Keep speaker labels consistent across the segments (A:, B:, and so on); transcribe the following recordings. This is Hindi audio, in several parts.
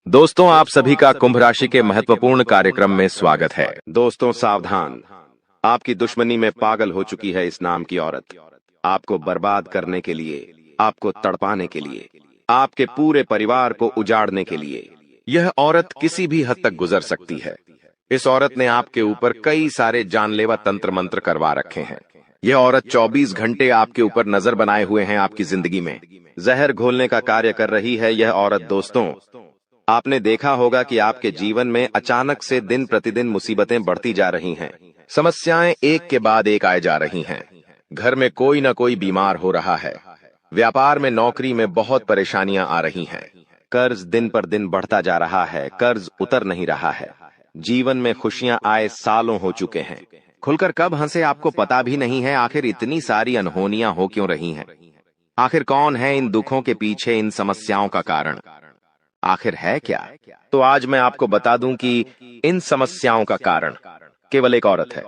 A: दोस्तों, आप सभी का कुंभ राशि के महत्वपूर्ण कार्यक्रम में स्वागत है। दोस्तों सावधान, आपकी दुश्मनी में पागल हो चुकी है इस नाम की औरत। आपको बर्बाद करने के लिए, आपको तड़पाने के लिए, आपके पूरे परिवार को उजाड़ने के लिए यह औरत किसी भी हद तक गुजर सकती है। इस औरत ने आपके ऊपर कई सारे जानलेवा तंत्र मंत्र करवा रखे हैं। यह औरत 24 घंटे आपके ऊपर नजर बनाए हुए हैं। आपकी जिंदगी में जहर घोलने का कार्य कर रही है यह औरत। दोस्तों, आपने देखा होगा कि आपके जीवन में अचानक से दिन प्रतिदिन मुसीबतें बढ़ती जा रही हैं। समस्याएं एक के बाद एक आए जा रही हैं। घर में कोई न कोई बीमार हो रहा है। व्यापार में, नौकरी में बहुत परेशानियां आ रही हैं। कर्ज दिन पर दिन बढ़ता जा रहा है, कर्ज उतर नहीं रहा है। जीवन में खुशियां आए सालों हो चुके हैं। खुलकर कब हंसे आपको पता भी नहीं है। आखिर इतनी सारी अनहोनियां हो क्यों रही हैं? आखिर कौन है इन दुखों के पीछे, इन समस्याओं का कारण? आखिर है क्या? तो आज मैं आपको बता दूं कि इन समस्याओं का कारण केवल एक औरत है।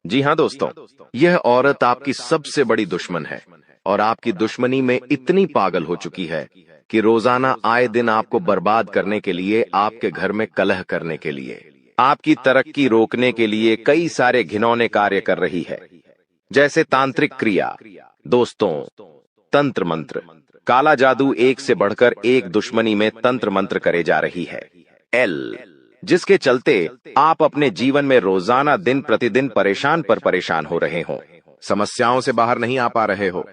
A: जी हां दोस्तों, यह औरत आपकी सबसे बड़ी दुश्मन है और आपकी दुश्मनी में इतनी पागल हो चुकी है कि रोजाना आए दिन आपको बर्बाद करने के लिए, आपके घर में कलह करने के लिए, आपकी तरक्की रोकने के लिए कई सारे घिनौने कार्य कर रही है। जैसे तांत्रिक क्रिया, दोस्तों, तंत्र मंत्र, काला जादू, एक से बढ़कर एक दुश्मनी में तंत्र मंत्र करे जा रही है। जिसके चलते आप अपने जीवन में रोजाना दिन प्रतिदिन परेशान हो रहे हो, समस्याओं से बाहर नहीं आ पा रहे हो।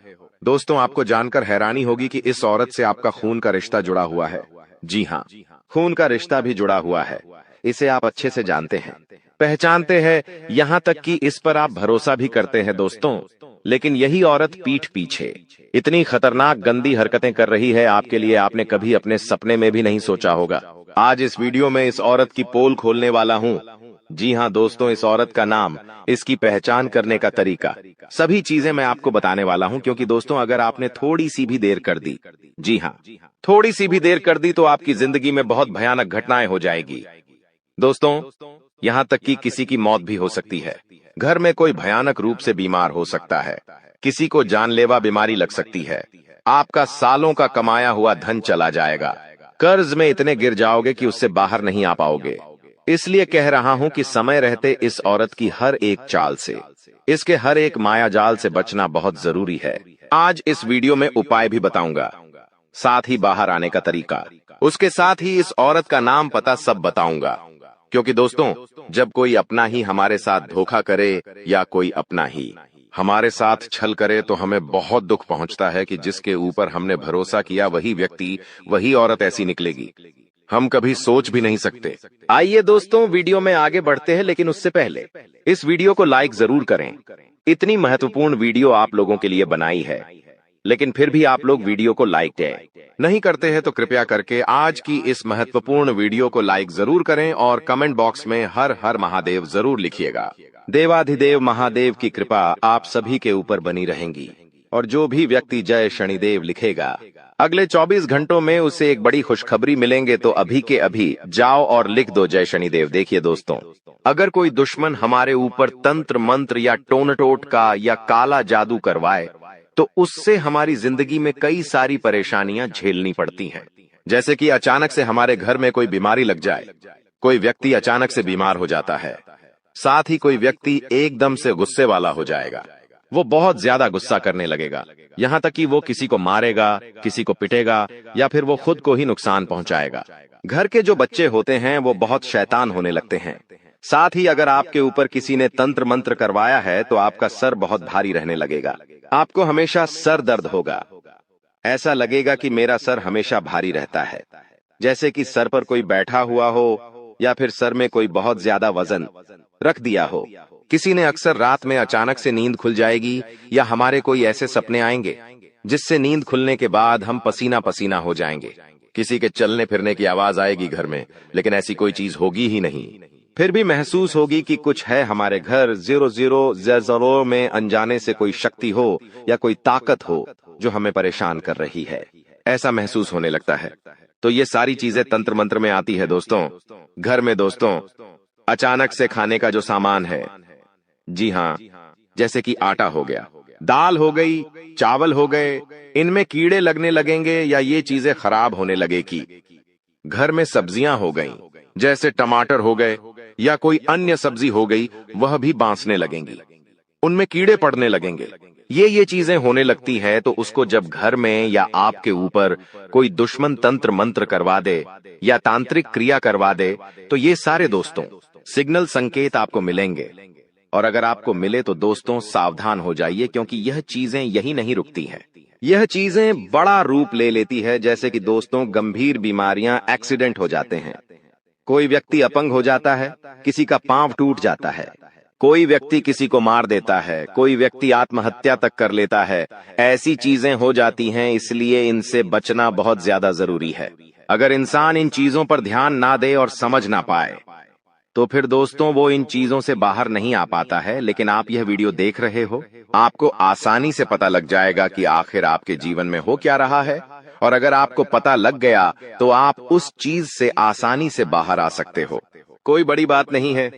A: दोस्तों, आपको जानकर हैरानी होगी कि इस औरत से आपका खून का रिश्ता जुड़ा हुआ है। जी हाँ, खून का रिश्ता भी जुड़ा हुआ है। इसे आप अच्छे से जानते हैं, पहचानते हैं, यहाँ तक कि इस पर आप भरोसा भी करते हैं। दोस्तों, लेकिन यही औरत पीठ पीछे इतनी खतरनाक गंदी हरकतें कर रही है आपके लिए, आपने कभी अपने सपने में भी नहीं सोचा होगा। आज इस वीडियो में इस औरत की पोल खोलने वाला हूँ। जी हाँ दोस्तों, इस औरत का नाम, इसकी पहचान करने का तरीका, सभी चीजें मैं आपको बताने वाला हूँ। क्योंकि दोस्तों, अगर आपने थोड़ी सी भी देर कर दी, जी हाँ, थोड़ी सी भी देर कर दी, तो आपकी जिंदगी में बहुत भयानक घटनाएं हो जाएगी। दोस्तों, यहाँ तक कि किसी की मौत भी हो सकती है। घर में कोई भयानक रूप से बीमार हो सकता है। किसी को जानलेवा बीमारी लग सकती है। आपका सालों का कमाया हुआ धन चला जाएगा। कर्ज में इतने गिर जाओगे कि उससे बाहर नहीं आ पाओगे। इसलिए कह रहा हूं कि समय रहते इस औरत की हर एक चाल से, इसके हर एक माया जाल से बचना बहुत जरूरी है। आज इस वीडियो में उपाय भी बताऊंगा, साथ ही बाहर आने का तरीका, उसके साथ ही इस औरत का नाम पता सब बताऊंगा। क्योंकि दोस्तों, जब कोई अपना ही हमारे साथ धोखा करे या कोई अपना ही हमारे साथ छल करे, तो हमें बहुत दुख पहुंचता है कि जिसके ऊपर हमने भरोसा किया वही व्यक्ति, वही औरत ऐसी निकलेगी। हम कभी सोच भी नहीं सकते। आइए दोस्तों, वीडियो में आगे बढ़ते हैं, लेकिन उससे पहले इस वीडियो को लाइक जरूर करें। इतनी महत्वपूर्ण वीडियो आप लोगों के लिए बनाई है, लेकिन फिर भी आप लोग वीडियो को लाइक नहीं करते हैं। तो कृपया करके आज की इस महत्वपूर्ण वीडियो को लाइक जरूर करें और कमेंट बॉक्स में हर हर महादेव जरूर लिखिएगा। देवाधिदेव महादेव की कृपा आप सभी के ऊपर बनी रहेंगी। और जो भी व्यक्ति जय शनिदेव लिखेगा, अगले 24 घंटों में उसे एक बड़ी खुशखबरी मिलेंगे। तो अभी के अभी जाओ और लिख दो जय शनिदेव। देखिए दोस्तों, अगर कोई दुश्मन हमारे ऊपर तंत्र मंत्र या टोन टोटका या काला जादू करवाए, तो उससे हमारी जिंदगी में कई सारी परेशानियां झेलनी पड़ती हैं। जैसे कि अचानक से हमारे घर में कोई बीमारी लग जाए, कोई व्यक्ति अचानक से बीमार हो जाता है, साथ ही कोई व्यक्ति एकदम से गुस्से वाला हो जाएगा। वो बहुत ज्यादा गुस्सा करने लगेगा, यहाँ तक कि वो किसी को मारेगा, किसी को पिटेगा या फिर वो खुद को ही नुकसान पहुंचाएगा। घर के जो बच्चे होते हैं वो बहुत शैतान होने लगते हैं। साथ ही अगर आपके ऊपर किसी ने तंत्र मंत्र करवाया है, तो आपका सर बहुत भारी रहने लगेगा। आपको हमेशा सर दर्द होगा। ऐसा लगेगा कि मेरा सर हमेशा भारी रहता है, जैसे कि सर पर कोई बैठा हुआ हो या फिर सर में कोई बहुत ज्यादा वजन रख दिया हो। किसी ने अक्सर रात में अचानक से नींद खुल जाएगी, या हमारे कोई ऐसे सपने आएंगे जिससे नींद खुलने के बाद हम पसीना पसीना हो जाएंगे। किसी के चलने फिरने की आवाज आएगी घर में, लेकिन ऐसी कोई चीज होगी ही नहीं। फिर भी महसूस होगी कि कुछ है हमारे घर। 0000 में अनजाने से कोई शक्ति हो या कोई ताकत हो जो हमें परेशान कर रही है, ऐसा महसूस होने लगता है। तो ये सारी चीजें तंत्र मंत्र में आती है दोस्तों। घर में दोस्तों, अचानक से खाने का जो सामान है, जी हाँ, जैसे कि आटा हो गया, दाल हो गई, चावल हो गए, इनमें कीड़े लगने लगेंगे या ये चीजें खराब होने लगेगी। घर में सब्जियां हो गईं, जैसे टमाटर हो गए या कोई अन्य सब्जी हो गई, वह भी बांसने लगेंगी, उनमें कीड़े पड़ने लगेंगे। ये चीजें होने लगती है तो उसको जब घर में या आपके ऊपर कोई दुश्मन तंत्र मंत्र करवा दे या तांत्रिक क्रिया करवा दे, तो ये सारे दोस्तों सिग्नल संकेत आपको मिलेंगे। और अगर आपको मिले तो दोस्तों सावधान हो जाइए, क्योंकि यह चीजें यही नहीं रुकती हैं। यह चीजें बड़ा रूप ले लेती है, जैसे कि दोस्तों गंभीर बीमारियां, एक्सीडेंट हो जाते हैं, कोई व्यक्ति अपंग हो जाता है, किसी का पांव टूट जाता है, कोई व्यक्ति किसी को मार देता है, कोई व्यक्ति आत्महत्या तक कर लेता है। ऐसी चीजें हो जाती हैं, इसलिए इनसे बचना बहुत ज्यादा जरूरी है। अगर इंसान इन चीजों पर ध्यान ना दे और समझ ना पाए तो फिर दोस्तों वो इन चीजों से बाहर नहीं आ पाता है। लेकिन आप यह वीडियो देख रहे हो, आपको आसानी से पता लग जाएगा कि आखिर आपके जीवन में हो क्या रहा है। और अगर आपको पता लग गया तो आप उस चीज से आसानी से बाहर आ सकते हो। कोई बड़ी बात नहीं है,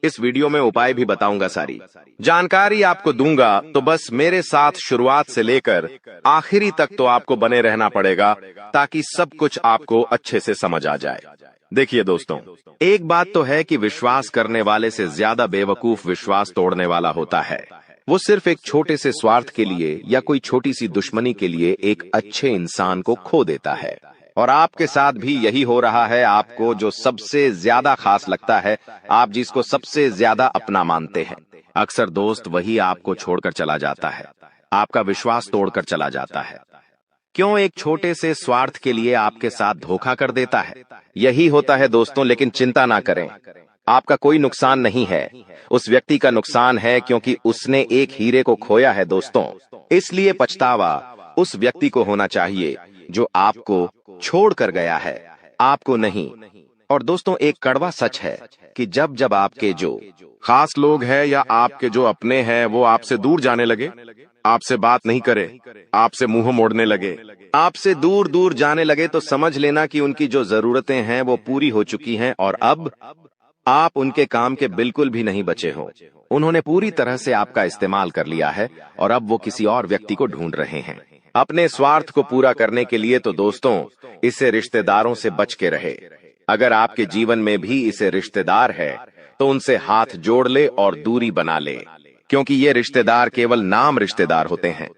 A: इस वीडियो में उपाय भी बताऊंगा, सारी जानकारी आपको दूंगा। तो बस मेरे साथ शुरुआत से लेकर आखिरी तक तो आपको बने रहना पड़ेगा, ताकि सब कुछ आपको अच्छे से समझ आ जाए। देखिए दोस्तों, एक बात तो है कि विश्वास करने वाले से ज्यादा बेवकूफ विश्वास तोड़ने वाला होता है। वो सिर्फ एक छोटे से स्वार्थ के लिए या कोई छोटी सी दुश्मनी के लिए एक अच्छे इंसान को खो देता है। और आपके साथ भी यही हो रहा है। आपको जो सबसे ज्यादा खास लगता है, आप जिसको सबसे ज्यादा अपना मानते हैं, अक्सर दोस्त वही आपको छोड़कर चला जाता है, आपका विश्वास तोड़कर चला जाता है। क्यों? एक छोटे से स्वार्थ के लिए आपके साथ धोखा कर देता है। यही होता है दोस्तों। लेकिन चिंता ना करें, आपका कोई नुकसान नहीं है, उस व्यक्ति का नुकसान है, क्योंकि उसने एक हीरे को खोया है दोस्तों। इसलिए पछतावा उस व्यक्ति को होना चाहिए जो आपको छोड़ कर गया है, आपको नहीं। और दोस्तों एक कड़वा सच है कि जब जब आपके जो खास लोग हैं या आपके जो अपने हैं वो आपसे दूर जाने लगे, आपसे बात नहीं करे, आपसे मुंह मोड़ने लगे, आपसे दूर दूर जाने लगे, तो समझ लेना कि उनकी जो जरूरतें हैं वो पूरी हो चुकी हैं और अब आप उनके काम के बिल्कुल भी नहीं बचे हो। उन्होंने पूरी तरह से आपका इस्तेमाल कर लिया है और अब वो किसी और व्यक्ति को ढूंढ रहे हैं अपने स्वार्थ को पूरा करने के लिए। तो दोस्तों इसे रिश्तेदारों से बच के रहे। अगर आपके जीवन में भी इसे रिश्तेदार है तो उनसे हाथ जोड़ ले और दूरी बना ले, क्योंकि ये रिश्तेदार केवल नाम रिश्तेदार होते हैं।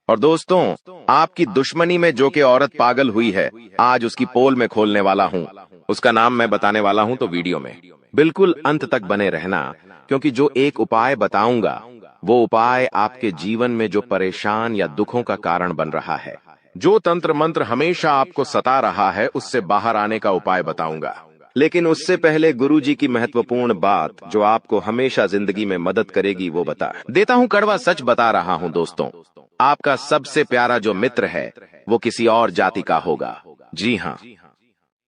A: और दोस्तों आपकी दुश्मनी में जो कि औरत पागल हुई है, आज उसकी पोल में खोलने वाला हूं, उसका नाम मैं बताने वाला हूं। तो वीडियो में बिल्कुल अंत तक बने रहना, क्योंकि जो एक उपाय बताऊंगा वो उपाय आपके जीवन में जो परेशान या दुखों का कारण बन रहा है, जो तंत्र मंत्र हमेशा आपको सता रहा है, उससे बाहर आने का उपाय बताऊंगा। लेकिन उससे पहले गुरुजी की महत्वपूर्ण बात जो आपको हमेशा जिंदगी में मदद करेगी वो बता देता हूं। कड़वा सच बता रहा हूं दोस्तों, आपका सबसे प्यारा जो मित्र है वो किसी और जाति का होगा। जी हाँ,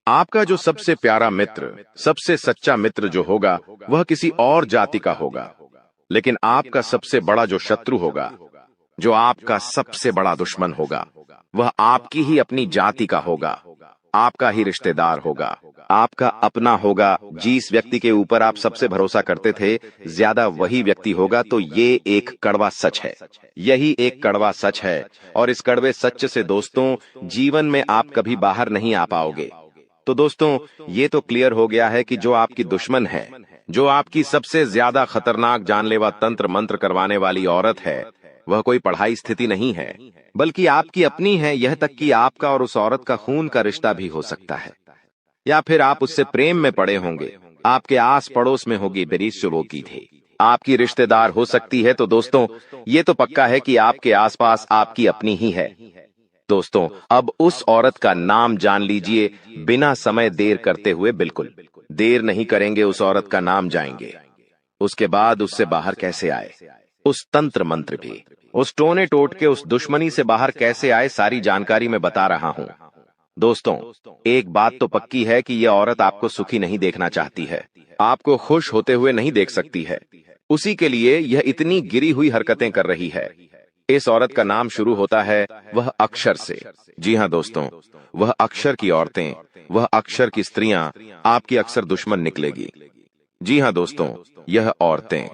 A: आपका जो सबसे प्यारा मित्र, सबसे सच्चा मित्र जो होगा वह किसी और जाति का होगा। लेकिन आपका सबसे बड़ा जो शत्रु होगा, जो आपका सबसे बड़ा दुश्मन होगा, वह आपकी ही अपनी जाति का होगा, आपका ही रिश्तेदार होगा, आपका अपना होगा। जिस व्यक्ति के ऊपर आप सबसे भरोसा करते थे, ज्यादा वही व्यक्ति होगा। तो ये एक कड़वा सच है, यही एक कड़वा सच है। और इस कड़वे सच से दोस्तों जीवन में आप कभी बाहर नहीं आ पाओगे। तो दोस्तों ये तो क्लियर हो गया है कि जो आपकी दुश्मन है, जो आपकी सबसे ज्यादा खतरनाक जानलेवा तंत्र मंत्र करवाने वाली औरत है, वह कोई पढ़ाई स्थिति नहीं है, बल्कि आपकी अपनी है। यह तक कि आपका और उस औरत का खून का रिश्ता भी हो सकता है, या फिर आप उससे प्रेम में पड़े होंगे, आपके आस पड़ोस में होगी बेरीज शुरू की थी, आपकी रिश्तेदार हो सकती है। तो दोस्तों ये तो पक्का है कि आपके आसपास आपकी अपनी ही है। दोस्तों अब उस औरत का नाम जान लीजिए, बिना समय देर करते हुए। बिल्कुल देर नहीं करेंगे, उस औरत का नाम जाएंगे। उसके बाद उससे बाहर कैसे आए, उस तंत्र मंत्र भी, उस टोने टोट के, उस दुश्मनी से बाहर कैसे आए, सारी जानकारी मैं बता रहा हूं। दोस्तों एक बात तो पक्की है कि यह औरत आपको सुखी नहीं देखना चाहती है, आपको खुश होते हुए नहीं देख सकती है। उसी के लिए यह इतनी गिरी हुई हरकतें कर रही है। इस औरत का नाम शुरू होता है वह अक्षर से। जी हाँ दोस्तों, वह अक्षर की औरतें, वह अक्षर की स्त्रियां आपकी अक्सर दुश्मन निकलेगी। जी हाँ दोस्तों, यह औरतें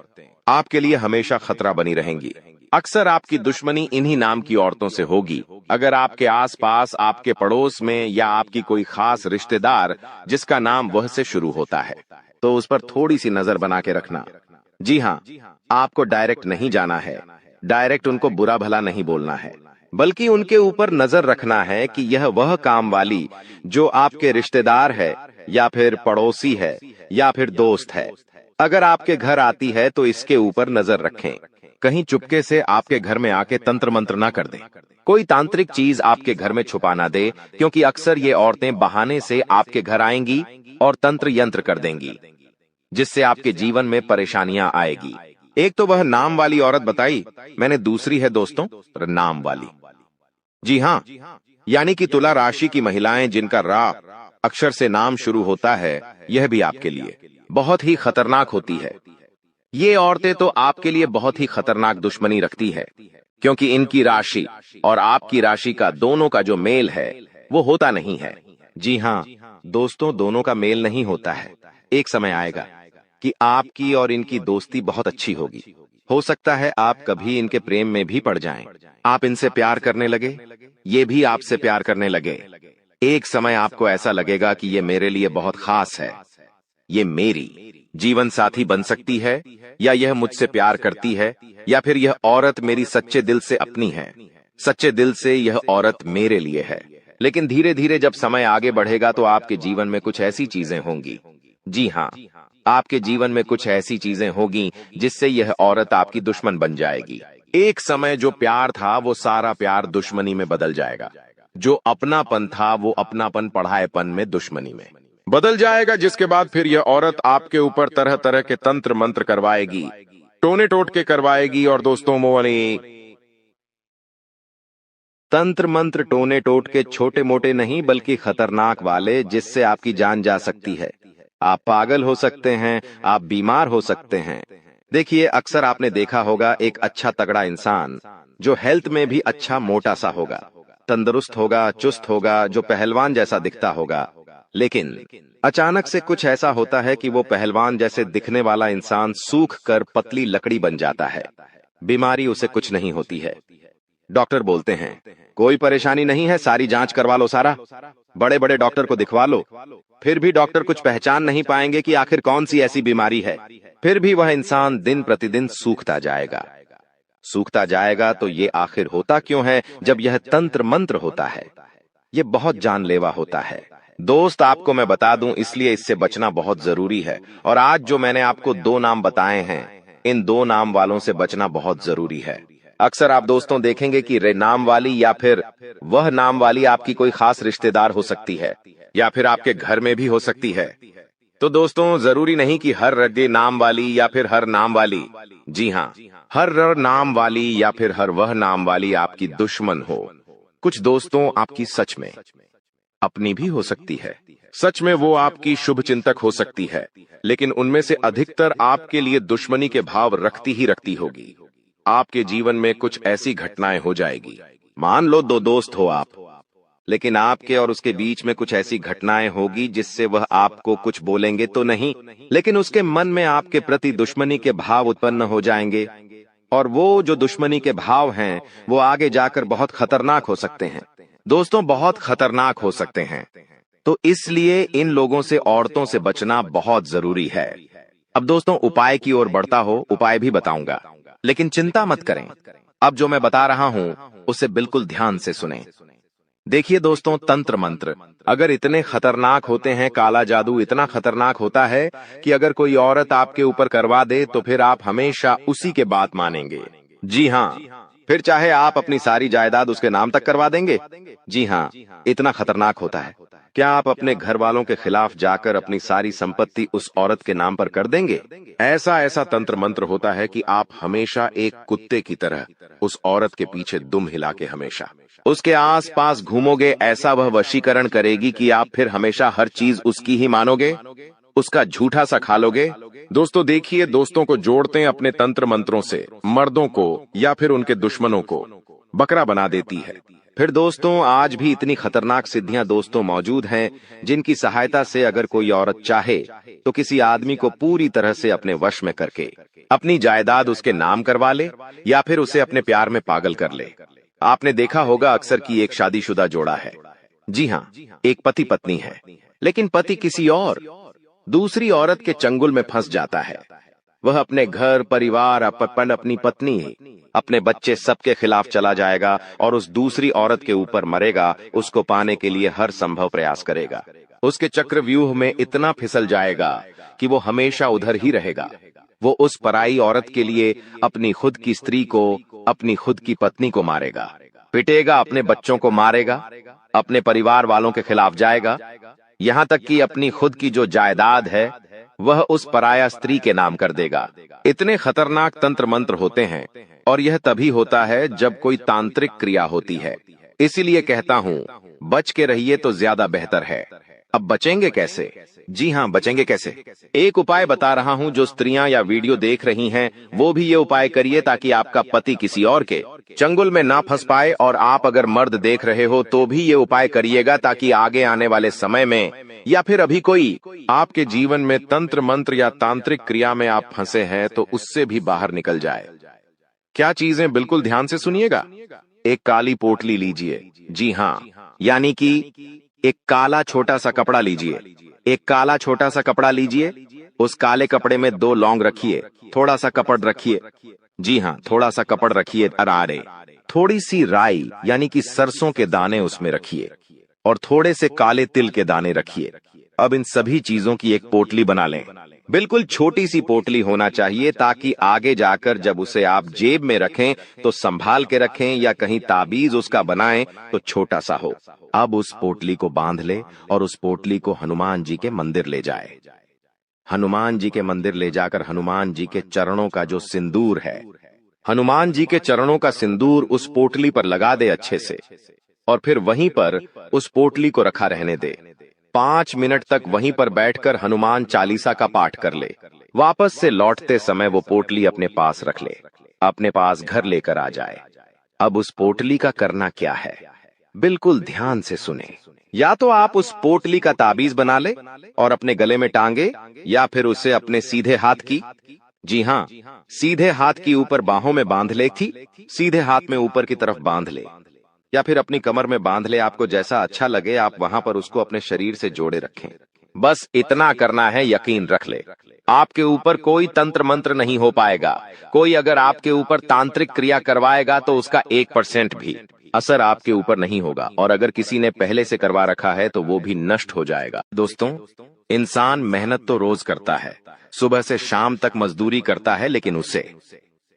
A: आपके लिए हमेशा खतरा बनी रहेंगी। अक्सर आपकी दुश्मनी इन्हीं नाम की औरतों से होगी। अगर आपके आसपास, आपके पड़ोस में या आपकी कोई खास रिश्तेदार जिसका नाम वह से शुरू होता है, तो उस पर थोड़ी सी नजर बना के रखना। जी हाँ, आपको डायरेक्ट नहीं जाना है, डायरेक्ट उनको बुरा भला नहीं बोलना है, बल्कि उनके ऊपर नजर रखना है कि यह वह काम वाली जो आपके रिश्तेदार है या फिर पड़ोसी है या फिर दोस्त है, अगर आपके घर आती है तो इसके ऊपर नजर रखें। कहीं चुपके से आपके घर में आके तंत्र मंत्र ना कर दें। कोई तांत्रिक चीज आपके घर में छुपा ना दे, क्योंकि अक्सर ये औरतें बहाने से आपके घर आएंगी और तंत्र यंत्र कर देंगी, जिससे आपके जीवन में परेशानियां आएगी। एक तो वह नाम वाली औरत बताई, मैंने दूसरी है दोस्तों नाम वाली। जी हाँ, यानी कि तुला राशि की महिलाएं जिनका रा अक्षर से नाम शुरू होता है, यह भी आपके लिए बहुत ही खतरनाक होती है। ये औरतें तो आपके लिए बहुत ही खतरनाक दुश्मनी रखती है, क्योंकि इनकी राशि और आपकी राशि का दोनों का जो मेल है वो होता नहीं है। जी हाँ दोस्तों, दोनों का मेल नहीं होता है। एक समय आएगा कि आपकी और इनकी दोस्ती बहुत अच्छी होगी। हो सकता है आप कभी इनके प्रेम में भी पड़ जाएं। आप इनसे प्यार करने लगे, ये भी आपसे प्यार करने लगे। एक समय आपको ऐसा लगेगा कि ये मेरे लिए बहुत खास है, ये मेरी जीवन साथी बन सकती है, या यह मुझसे प्यार करती है, या फिर यह औरत मेरी सच्चे दिल से अपनी है, सच्चे दिल से यह औरत मेरे लिए है। लेकिन धीरे धीरे जब समय आगे बढ़ेगा तो आपके जीवन में कुछ ऐसी चीजें होंगी, जी हाँ, आपके जीवन में कुछ ऐसी चीजें होगी जिससे यह औरत आपकी दुश्मन बन जाएगी। एक समय जो प्यार था वो सारा प्यार दुश्मनी में बदल जाएगा। जो अपनापन था वो अपनापन पढ़ाएपन में दुश्मनी में बदल जाएगा, जिसके बाद फिर यह औरत आपके ऊपर तरह तरह के तंत्र मंत्र करवाएगी, टोने टोटके करवाएगी। और दोस्तों मोहनी तंत्र मंत्र टोने टोटके छोटे मोटे नहीं बल्कि खतरनाक वाले, जिससे आपकी जान जा सकती है। आप पागल हो सकते हैं, आप बीमार हो सकते हैं। देखिए, अक्सर आपने देखा होगा एक अच्छा तगड़ा इंसान जो हेल्थ में भी अच्छा मोटा सा होगा, तंदुरुस्त होगा, चुस्त होगा, जो पहलवान जैसा दिखता होगा, लेकिन अचानक से कुछ ऐसा होता है कि वो पहलवान जैसे दिखने वाला इंसान सूख कर पतली लकड़ी बन जाता है। बीमारी उसे कुछ नहीं होती है। डॉक्टर बोलते हैं कोई परेशानी नहीं है, सारी जांच करवा लो, सारा बड़े बड़े डॉक्टर को दिखवा लो, फिर भी डॉक्टर कुछ पहचान नहीं पाएंगे कि आखिर कौन सी ऐसी बीमारी है। फिर भी वह इंसान दिन प्रतिदिन सूखता जाएगा, सूखता जाएगा। तो ये आखिर होता क्यों है? जब यह तंत्र मंत्र होता है, ये बहुत जानलेवा होता है। दोस्त, आपको मैं बता दूं, इसलिए इससे बचना बहुत जरूरी है। और आज जो मैंने आपको 2 नाम बताए हैं, इन 2 नाम वालों से बचना बहुत जरूरी है। अक्सर आप दोस्तों देखेंगे कि रे नाम वाली या फिर वह नाम वाली आपकी कोई खास रिश्तेदार हो सकती है, या फिर आपके घर में भी हो सकती है। तो दोस्तों, जरूरी नहीं कि हर रे नाम वाली या फिर हर नाम वाली, जी हाँ, हर र नाम वाली या फिर हर वह नाम वाली आपकी दुश्मन हो। कुछ दोस्तों आपकी सच में अपनी भी हो सकती है, सच में वो आपकी शुभ चिंतक हो सकती है, लेकिन उनमें से अधिकतर आपके लिए दुश्मनी के भाव रखती ही रखती होगी। आपके जीवन में कुछ ऐसी घटनाएं हो जाएगी, मान लो 2 दोस्त हो आप, लेकिन आपके और उसके बीच में कुछ ऐसी घटनाएं होगी जिससे वह आपको कुछ बोलेंगे तो नहीं, लेकिन उसके मन में आपके प्रति दुश्मनी के भाव उत्पन्न हो जाएंगे। और वो जो दुश्मनी के भाव हैं वो आगे जाकर बहुत खतरनाक हो सकते हैं। दोस्तों, बहुत खतरनाक हो सकते हैं। तो इसलिए इन लोगों से, औरतों से बचना बहुत जरूरी है। अब दोस्तों, उपाय की ओर बढ़ता हो, उपाय भी बताऊंगा, लेकिन चिंता मत करें। अब जो मैं बता रहा हूं उसे बिल्कुल ध्यान से सुनें। देखिए दोस्तों, तंत्र मंत्र अगर इतने खतरनाक होते हैं, काला जादू इतना खतरनाक होता है कि अगर कोई औरत आपके ऊपर करवा दे तो फिर आप हमेशा उसी के बात मानेंगे। जी हाँ, फिर चाहे आप अपनी सारी जायदाद उसके नाम तक करवा देंगे। जी हाँ, इतना खतरनाक होता है। क्या आप अपने घर वालों के खिलाफ जाकर अपनी सारी संपत्ति उस औरत के नाम पर कर देंगे? ऐसा ऐसा तंत्र मंत्र होता है कि आप हमेशा एक कुत्ते की तरह उस औरत के पीछे दुम हिला के हमेशा उसके आस पास घूमोगे। ऐसा वह वशीकरण करेगी कि आप फिर हमेशा हर चीज उसकी ही मानोगे, उसका झूठा सा खा लोगे। दोस्तों देखिए, दोस्तों को जोड़ते हैं अपने तंत्र मंत्रों से, मर्दों को या फिर उनके दुश्मनों को बकरा बना देती है। फिर दोस्तों, आज भी इतनी खतरनाक सिद्धियां दोस्तों मौजूद हैं जिनकी सहायता से अगर कोई औरत चाहे तो किसी आदमी को पूरी तरह से अपने वश में करके अपनी जायदाद उसके नाम करवा ले या फिर उसे अपने प्यार में पागल कर ले। आपने देखा होगा अक्सर कि एक शादीशुदा जोड़ा है, जी हाँ, एक पति पत्नी है, लेकिन पति किसी और दूसरी औरत के चंगुल में फंस जाता है। वह अपने घर परिवार, अपनी पत्नी, अपने बच्चे सबके खिलाफ चला जाएगा और उस दूसरी औरत के ऊपर मरेगा, उसको पाने के लिए हर संभव प्रयास करेगा। उसके चक्रव्यूह में इतना फिसल जाएगा कि वो हमेशा उधर ही रहेगा। वो उस पराई औरत के लिए अपनी खुद की स्त्री को, अपनी खुद की पत्नी को मारेगा, पिटेगा, अपने बच्चों को मारेगा, अपने परिवार वालों के खिलाफ जाएगा, यहाँ तक कि अपनी खुद की जो जायदाद है वह उस पराया स्त्री के नाम कर देगा। इतने खतरनाक तंत्र मंत्र होते हैं और यह तभी होता है जब कोई तांत्रिक क्रिया होती है। इसीलिए कहता हूँ, बच के रहिए तो ज्यादा बेहतर है। अब बचेंगे कैसे? जी हाँ, बचेंगे कैसे? एक उपाय बता रहा हूँ। जो स्त्रियां या वीडियो देख रही हैं वो भी ये उपाय करिए ताकि आपका पति किसी और के चंगुल में ना फंस पाए। और आप अगर मर्द देख रहे हो तो भी ये उपाय करिएगा ताकि आगे आने वाले समय में या फिर अभी कोई आपके जीवन में तंत्र मंत्र या तांत्रिक क्रिया में आप फंसे हैं तो उससे भी बाहर निकल जाए। क्या चीजें, बिल्कुल ध्यान से सुनिएगा। एक काली पोटली लीजिए, जी हाँ, यानी कि एक काला छोटा सा कपड़ा लीजिए। एक काला छोटा सा कपड़ा लीजिए, उस काले कपड़े में 2 लौंग रखिए, थोड़ा सा कपड़ रखिए, जी हाँ, थोड़ा सा कपड़ रखिए, अरारे, थोड़ी सी राई यानी कि सरसों के दाने उसमें रखिए और थोड़े से काले तिल के दाने रखिए। अब इन सभी चीजों की एक पोटली बना लें। बिल्कुल छोटी सी पोटली होना चाहिए ताकि आगे जाकर जब उसे आप जेब में रखें तो संभाल के रखें, या कहीं ताबीज उसका बनाएं तो छोटा सा हो। अब उस पोटली को बांध ले और उस पोटली को हनुमान जी के मंदिर ले जाए। हनुमान जी के मंदिर ले जाकर हनुमान जी के चरणों का जो सिंदूर है, हनुमान जी के चरणों का सिंदूर उस पोटली पर लगा दे अच्छे से और फिर वहीं पर उस पोटली को रखा रहने दे। 5 मिनट तक वहीं पर बैठकर हनुमान चालीसा का पाठ कर ले। वापस से लौटते समय वो पोटली अपने पास रख ले, अपने पास घर लेकर आ जाए। अब उस पोटली का करना क्या है, बिल्कुल ध्यान से सुने। या तो आप उस पोटली का ताबीज बना ले और अपने गले में टांगे, या फिर उसे अपने सीधे हाथ की, जी हाँ, सीधे हाथ की ऊपर बाहों में बांध ले थी, सीधे हाथ में ऊपर की तरफ बांध ले, या फिर अपनी कमर में बांध ले। आपको जैसा अच्छा लगे आप वहां पर उसको अपने शरीर से जोड़े रखें। बस इतना करना है, यकीन रख ले, आपके ऊपर कोई तंत्र मंत्र नहीं हो पाएगा। कोई अगर आपके ऊपर तांत्रिक क्रिया करवाएगा तो उसका 1% भी असर आपके ऊपर नहीं होगा, और अगर किसी ने पहले से करवा रखा है तो वो भी नष्ट हो जाएगा। दोस्तों, इंसान मेहनत तो रोज करता है, सुबह से शाम तक मजदूरी करता है, लेकिन उसे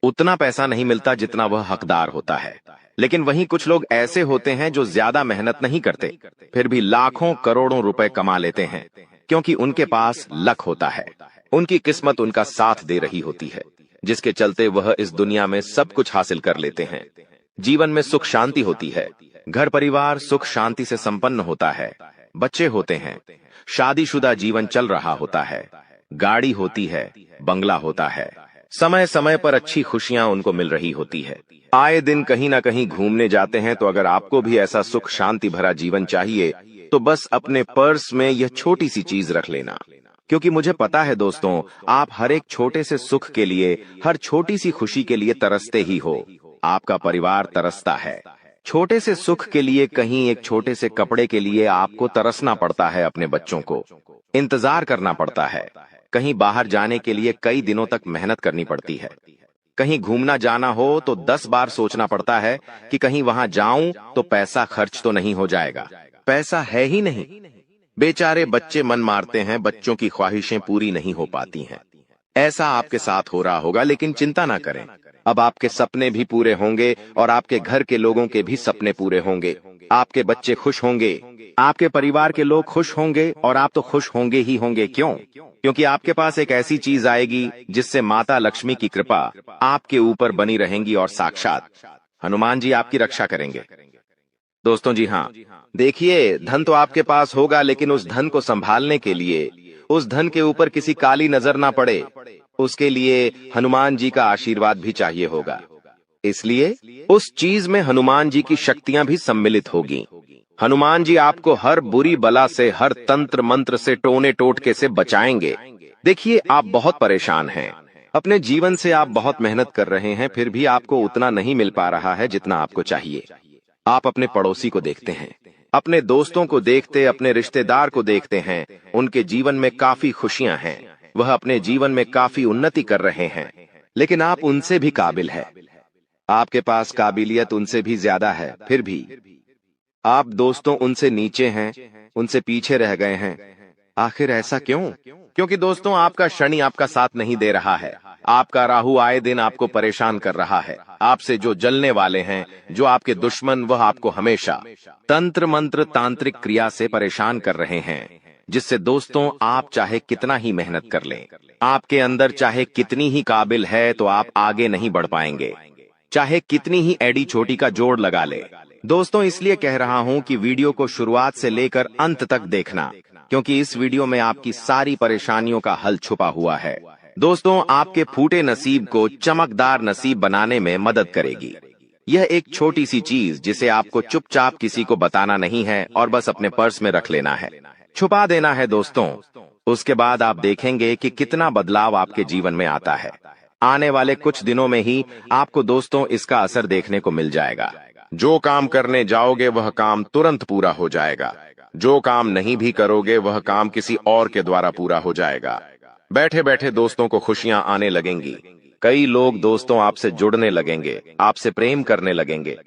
A: उतना पैसा नहीं मिलता जितना वह हकदार होता है। लेकिन वहीं कुछ लोग ऐसे होते हैं जो ज्यादा मेहनत नहीं करते, फिर भी लाखों करोड़ों रुपए कमा लेते हैं, क्योंकि उनके पास लक होता है, उनकी किस्मत उनका साथ दे रही होती है, जिसके चलते वह इस दुनिया में सब कुछ हासिल कर लेते हैं। जीवन में सुख शांति होती है, घर परिवार सुख शांति से संपन्न होता है, बच्चे होते हैं, शादीशुदा जीवन चल रहा होता है, गाड़ी होती है, बंगला होता है, समय समय पर अच्छी खुशियां उनको मिल रही होती है, आए दिन कहीं ना कहीं घूमने जाते हैं। तो अगर आपको भी ऐसा सुख शांति भरा जीवन चाहिए तो बस अपने पर्स में यह छोटी सी चीज रख लेना, क्योंकि मुझे पता है दोस्तों, आप हर एक छोटे से सुख के लिए, हर छोटी सी खुशी के लिए तरसते ही हो। आपका परिवार तरसता है, छोटे से सुख के लिए, कहीं एक छोटे से कपड़े के लिए आपको तरसना पड़ता है, अपने बच्चों को इंतजार करना पड़ता है, कहीं बाहर जाने के लिए कई दिनों तक मेहनत करनी पड़ती है, कहीं घूमना जाना हो तो 10 बार सोचना पड़ता है कि कहीं वहां जाऊं तो पैसा खर्च तो नहीं हो जाएगा, पैसा है ही नहीं। बेचारे बच्चे मन मारते हैं, बच्चों की ख्वाहिशें पूरी नहीं हो पाती हैं। ऐसा आपके साथ हो रहा होगा, लेकिन चिंता ना करें, अब आपके सपने भी पूरे होंगे और आपके घर के लोगों के भी सपने पूरे होंगे। आपके बच्चे खुश होंगे, आपके परिवार के लोग खुश होंगे, और आप तो खुश होंगे ही होंगे। क्यों? क्योंकि आपके पास एक ऐसी चीज आएगी जिससे माता लक्ष्मी की कृपा आपके ऊपर बनी रहेंगी और साक्षात हनुमान जी आपकी रक्षा करेंगे। दोस्तों, जी हाँ, देखिए, धन तो आपके पास होगा, लेकिन उस धन को संभालने के लिए, उस धन के ऊपर किसी काली नजर ना पड़े, उसके लिए हनुमान जी का आशीर्वाद भी चाहिए होगा। इसलिए उस चीज में हनुमान जी की शक्तियां भी सम्मिलित होगी। हनुमान जी आपको हर बुरी बला से, हर तंत्र मंत्र से, टोने टोटके से बचाएंगे। देखिए, आप बहुत परेशान हैं। अपने जीवन से आप बहुत मेहनत कर रहे हैं, फिर भी आपको उतना नहीं मिल पा रहा है जितना आपको चाहिए। आप अपने पड़ोसी को देखते हैं, अपने दोस्तों को देखते, अपने रिश्तेदार को देखते हैं। उनके जीवन में काफी खुशियां हैं, वह अपने जीवन में काफी उन्नति कर रहे हैं, लेकिन आप उनसे भी काबिल है। आपके पास काबिलियत उनसे भी ज्यादा है, फिर भी आप दोस्तों उनसे नीचे हैं, उनसे पीछे रह गए हैं। आखिर ऐसा क्यों? क्योंकि दोस्तों, आपका शनि आपका साथ नहीं दे रहा है। आपका राहु आए दिन आपको परेशान कर रहा है। आपसे जो जलने वाले हैं, जो आपके दुश्मन, वह आपको हमेशा तंत्र मंत्र तांत्रिक क्रिया से परेशान कर रहे हैं, जिससे दोस्तों आप चाहे कितना ही मेहनत कर लें, आपके अंदर चाहे कितनी ही काबिल है, तो आप आगे नहीं बढ़ पाएंगे, चाहे कितनी ही एडी छोटी का जोड़ लगा ले। दोस्तों, इसलिए कह रहा हूं कि वीडियो को शुरुआत से लेकर अंत तक देखना, क्योंकि इस वीडियो में आपकी सारी परेशानियों का हल छुपा हुआ है। दोस्तों, आपके फूटे नसीब को चमकदार नसीब बनाने में मदद करेगी। यह एक छोटी सी चीज जिसे आपको चुपचाप किसी को बताना नहीं है और बस अपने पर्स में रख लेना है, छुपा देना है। दोस्तों, उसके बाद आप देखेंगे कि कितना बदलाव आपके जीवन में आता है। आने वाले कुछ दिनों में ही आपको दोस्तों इसका असर देखने को मिल जाएगा। जो काम करने जाओगे वह काम तुरंत पूरा हो जाएगा। जो काम नहीं भी करोगे वह काम किसी और के द्वारा पूरा हो जाएगा। बैठे बैठे दोस्तों को खुशियां आने लगेंगी। कई लोग दोस्तों आपसे जुड़ने लगेंगे, आपसे प्रेम करने लगेंगे।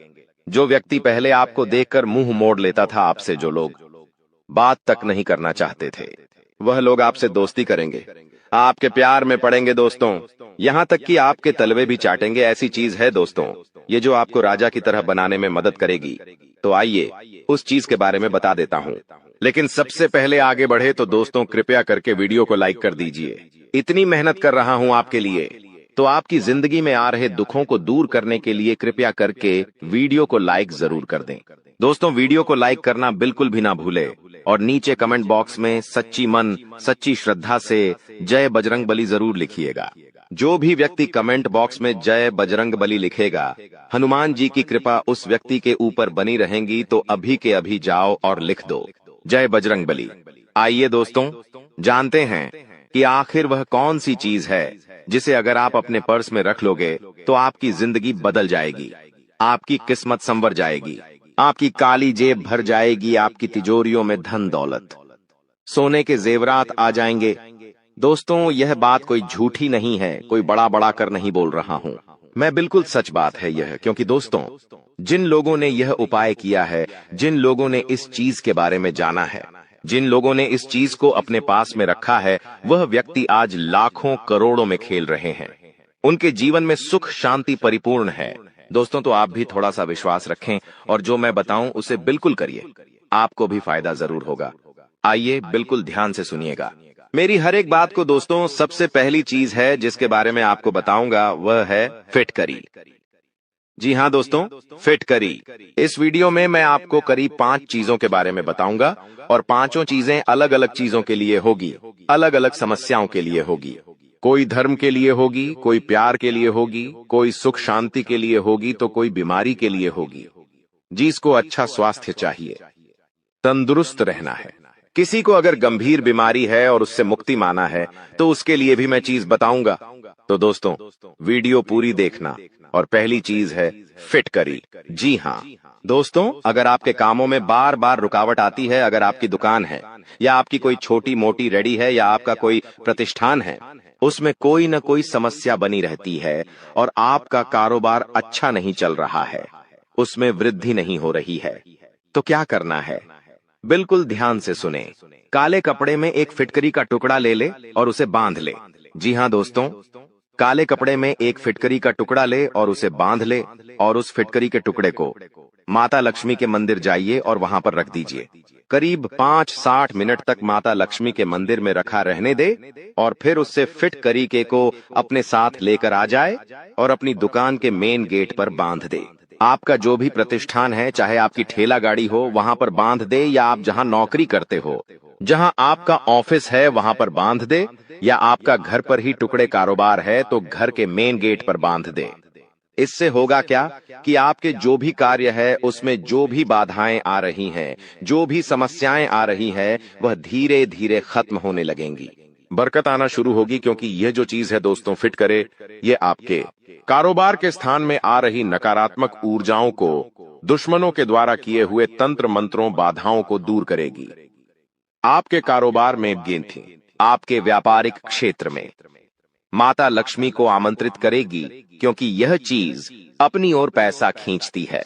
A: जो व्यक्ति पहले आपको देखकर मुंह मोड़ लेता था, आपसे जो लोग बात तक नहीं करना चाहते थे, वह लोग आपसे दोस्ती करेंगे, आपके प्यार में पड़ेंगे दोस्तों, यहाँ तक कि आपके तलवे भी चाटेंगे। ऐसी चीज है दोस्तों, ये जो आपको राजा की तरह बनाने में मदद करेगी। तो आइए उस चीज के बारे में बता देता हूँ, लेकिन सबसे पहले आगे बढ़े तो दोस्तों कृपया करके वीडियो को लाइक कर दीजिए। इतनी मेहनत कर रहा हूँ आपके लिए, तो आपकी जिंदगी में आ रहे दुखों को दूर करने के लिए कृपया करके वीडियो को लाइक जरूर कर दें। दोस्तों, वीडियो को लाइक करना बिल्कुल भी ना भूले और नीचे कमेंट बॉक्स में सच्ची मन, सच्ची श्रद्धा से जय बजरंगबली जरूर लिखिएगा। जो भी व्यक्ति कमेंट बॉक्स में जय बजरंगबली लिखेगा, हनुमान जी की कृपा उस व्यक्ति के ऊपर बनी रहेंगी। तो अभी के अभी जाओ और लिख दो जय बजरंगबली। आइए दोस्तों, जानते हैं कि आखिर वह कौन सी चीज है जिसे अगर आप अपने पर्स में रख लोगे तो आपकी जिंदगी बदल जाएगी, आपकी किस्मत संवर जाएगी, आपकी काली जेब भर जाएगी, आपकी तिजोरियों में धन दौलत, सोने के जेवरात आ जाएंगे। दोस्तों, यह बात कोई झूठी नहीं है, कोई बड़ा बड़ा कर नहीं बोल रहा हूँ मैं, बिल्कुल सच बात है यह। क्योंकि दोस्तों, जिन लोगों ने यह उपाय किया है, जिन लोगों ने इस चीज के बारे में जाना है, जिन लोगों ने इस चीज को अपने पास में रखा है, वह व्यक्ति आज लाखों करोड़ों में खेल रहे हैं। उनके जीवन में सुख शांति परिपूर्ण है। दोस्तों, तो आप भी थोड़ा सा विश्वास रखें और जो मैं बताऊं उसे बिल्कुल करिए, आपको भी फायदा जरूर होगा। आइए बिल्कुल ध्यान से सुनिएगा मेरी हर एक बात को। दोस्तों, सबसे पहली चीज है जिसके बारे में आपको बताऊंगा वह है फिटकरी। जी हाँ दोस्तों, फिटकरी। इस वीडियो में मैं आपको करीब 5 चीजों के बारे में बताऊंगा और पांचों चीजें अलग अलग चीजों के लिए होगी, अलग अलग समस्याओं के लिए होगी। कोई धर्म के लिए होगी, कोई प्यार के लिए होगी, कोई सुख शांति के लिए होगी, तो कोई बीमारी के लिए होगी। जिसको अच्छा स्वास्थ्य चाहिए, तंदुरुस्त रहना है, किसी को अगर गंभीर बीमारी है और उससे मुक्ति माना है, तो उसके लिए भी मैं चीज बताऊंगा। तो दोस्तों, वीडियो पूरी देखना। और पहली चीज है फिटकरी। जी हाँ दोस्तों, अगर आपके कामों में बार बार रुकावट आती है, अगर आपकी दुकान है या आपकी कोई छोटी मोटी रेडी है या आपका कोई प्रतिष्ठान है, उसमें कोई न कोई समस्या बनी रहती है और आपका कारोबार अच्छा नहीं चल रहा है, उसमें वृद्धि नहीं हो रही है, तो क्या करना है? बिल्कुल ध्यान से सुने। काले कपड़े में एक फिटकरी का टुकड़ा ले ले और उसे बांध ले। जी हाँ दोस्तों, काले कपड़े में एक फिटकरी का टुकड़ा ले और उसे बांध ले और उस फिटकरी के टुकड़े को माता लक्ष्मी के मंदिर जाइए और वहां पर रख दीजिए। करीब 5-60 मिनट तक माता लक्ष्मी के मंदिर में रखा रहने दे और फिर उससे फिटकरी के को अपने साथ लेकर आ जाए और अपनी दुकान के मेन गेट पर बांध दे। आपका जो भी प्रतिष्ठान है, चाहे आपकी ठेला गाड़ी हो, वहां पर बांध दे, या आप जहां नौकरी करते हो, जहां आपका ऑफिस है, वहां पर बांध दे, या आपका घर पर ही टुकड़े कारोबार है तो घर के मेन गेट पर बांध दे। इससे होगा क्या कि आपके जो भी कार्य है उसमें जो भी बाधाएं आ रही हैं, जो भी समस्याएं आ रही हैं, वह धीरे धीरे खत्म होने लगेंगी। बरकत आना शुरू होगी, क्योंकि यह जो चीज है दोस्तों, फिट करे, ये आपके कारोबार के स्थान में आ रही नकारात्मक ऊर्जाओं को, दुश्मनों के द्वारा किए हुए तंत्र मंत्रों, बाधाओं को दूर करेगी। आपके कारोबार में गेंथी, आपके व्यापारिक क्षेत्र में माता लक्ष्मी को आमंत्रित करेगी, क्योंकि यह चीज अपनी ओर पैसा खींचती है।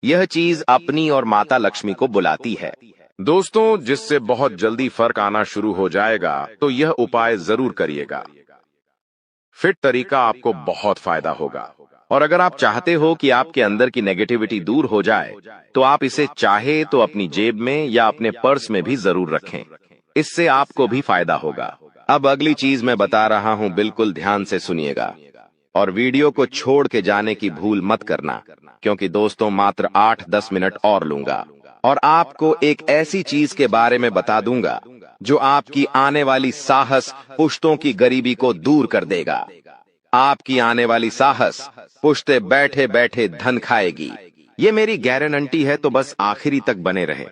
A: यह चीज अपनी और माता लक्ष्मी को बुलाती है। दोस्तों, जिससे बहुत जल्दी फर्क आना शुरू हो जाएगा, तो यह उपाय जरूर करिएगा। फिट तरीका आपको बहुत फायदा होगा। और अगर आप चाहते हो कि आपके अंदर की नेगेटिविटी दूर हो जाए, तो आप इसे चाहे तो अपनी जेब में या अपने पर्स में भी जरूर रखें। इससे आपको भी फायदा होगा। अब अगली चीज मैं बता रहा हूं, बिल्कुल ध्यान से सुनिएगा और वीडियो को छोड़ के जाने की भूल मत करना, क्योंकि दोस्तों मात्र 8-10 मिनट और लूंगा और आपको एक ऐसी चीज के बारे में बता दूंगा जो आपकी आने वाली साहस पुश्तों की गरीबी को दूर कर देगा। आपकी आने वाली साहस पुश्ते बैठे बैठे धन खाएगी। ये मेरी गारंटी है, तो बस आखिरी तक बने रहे।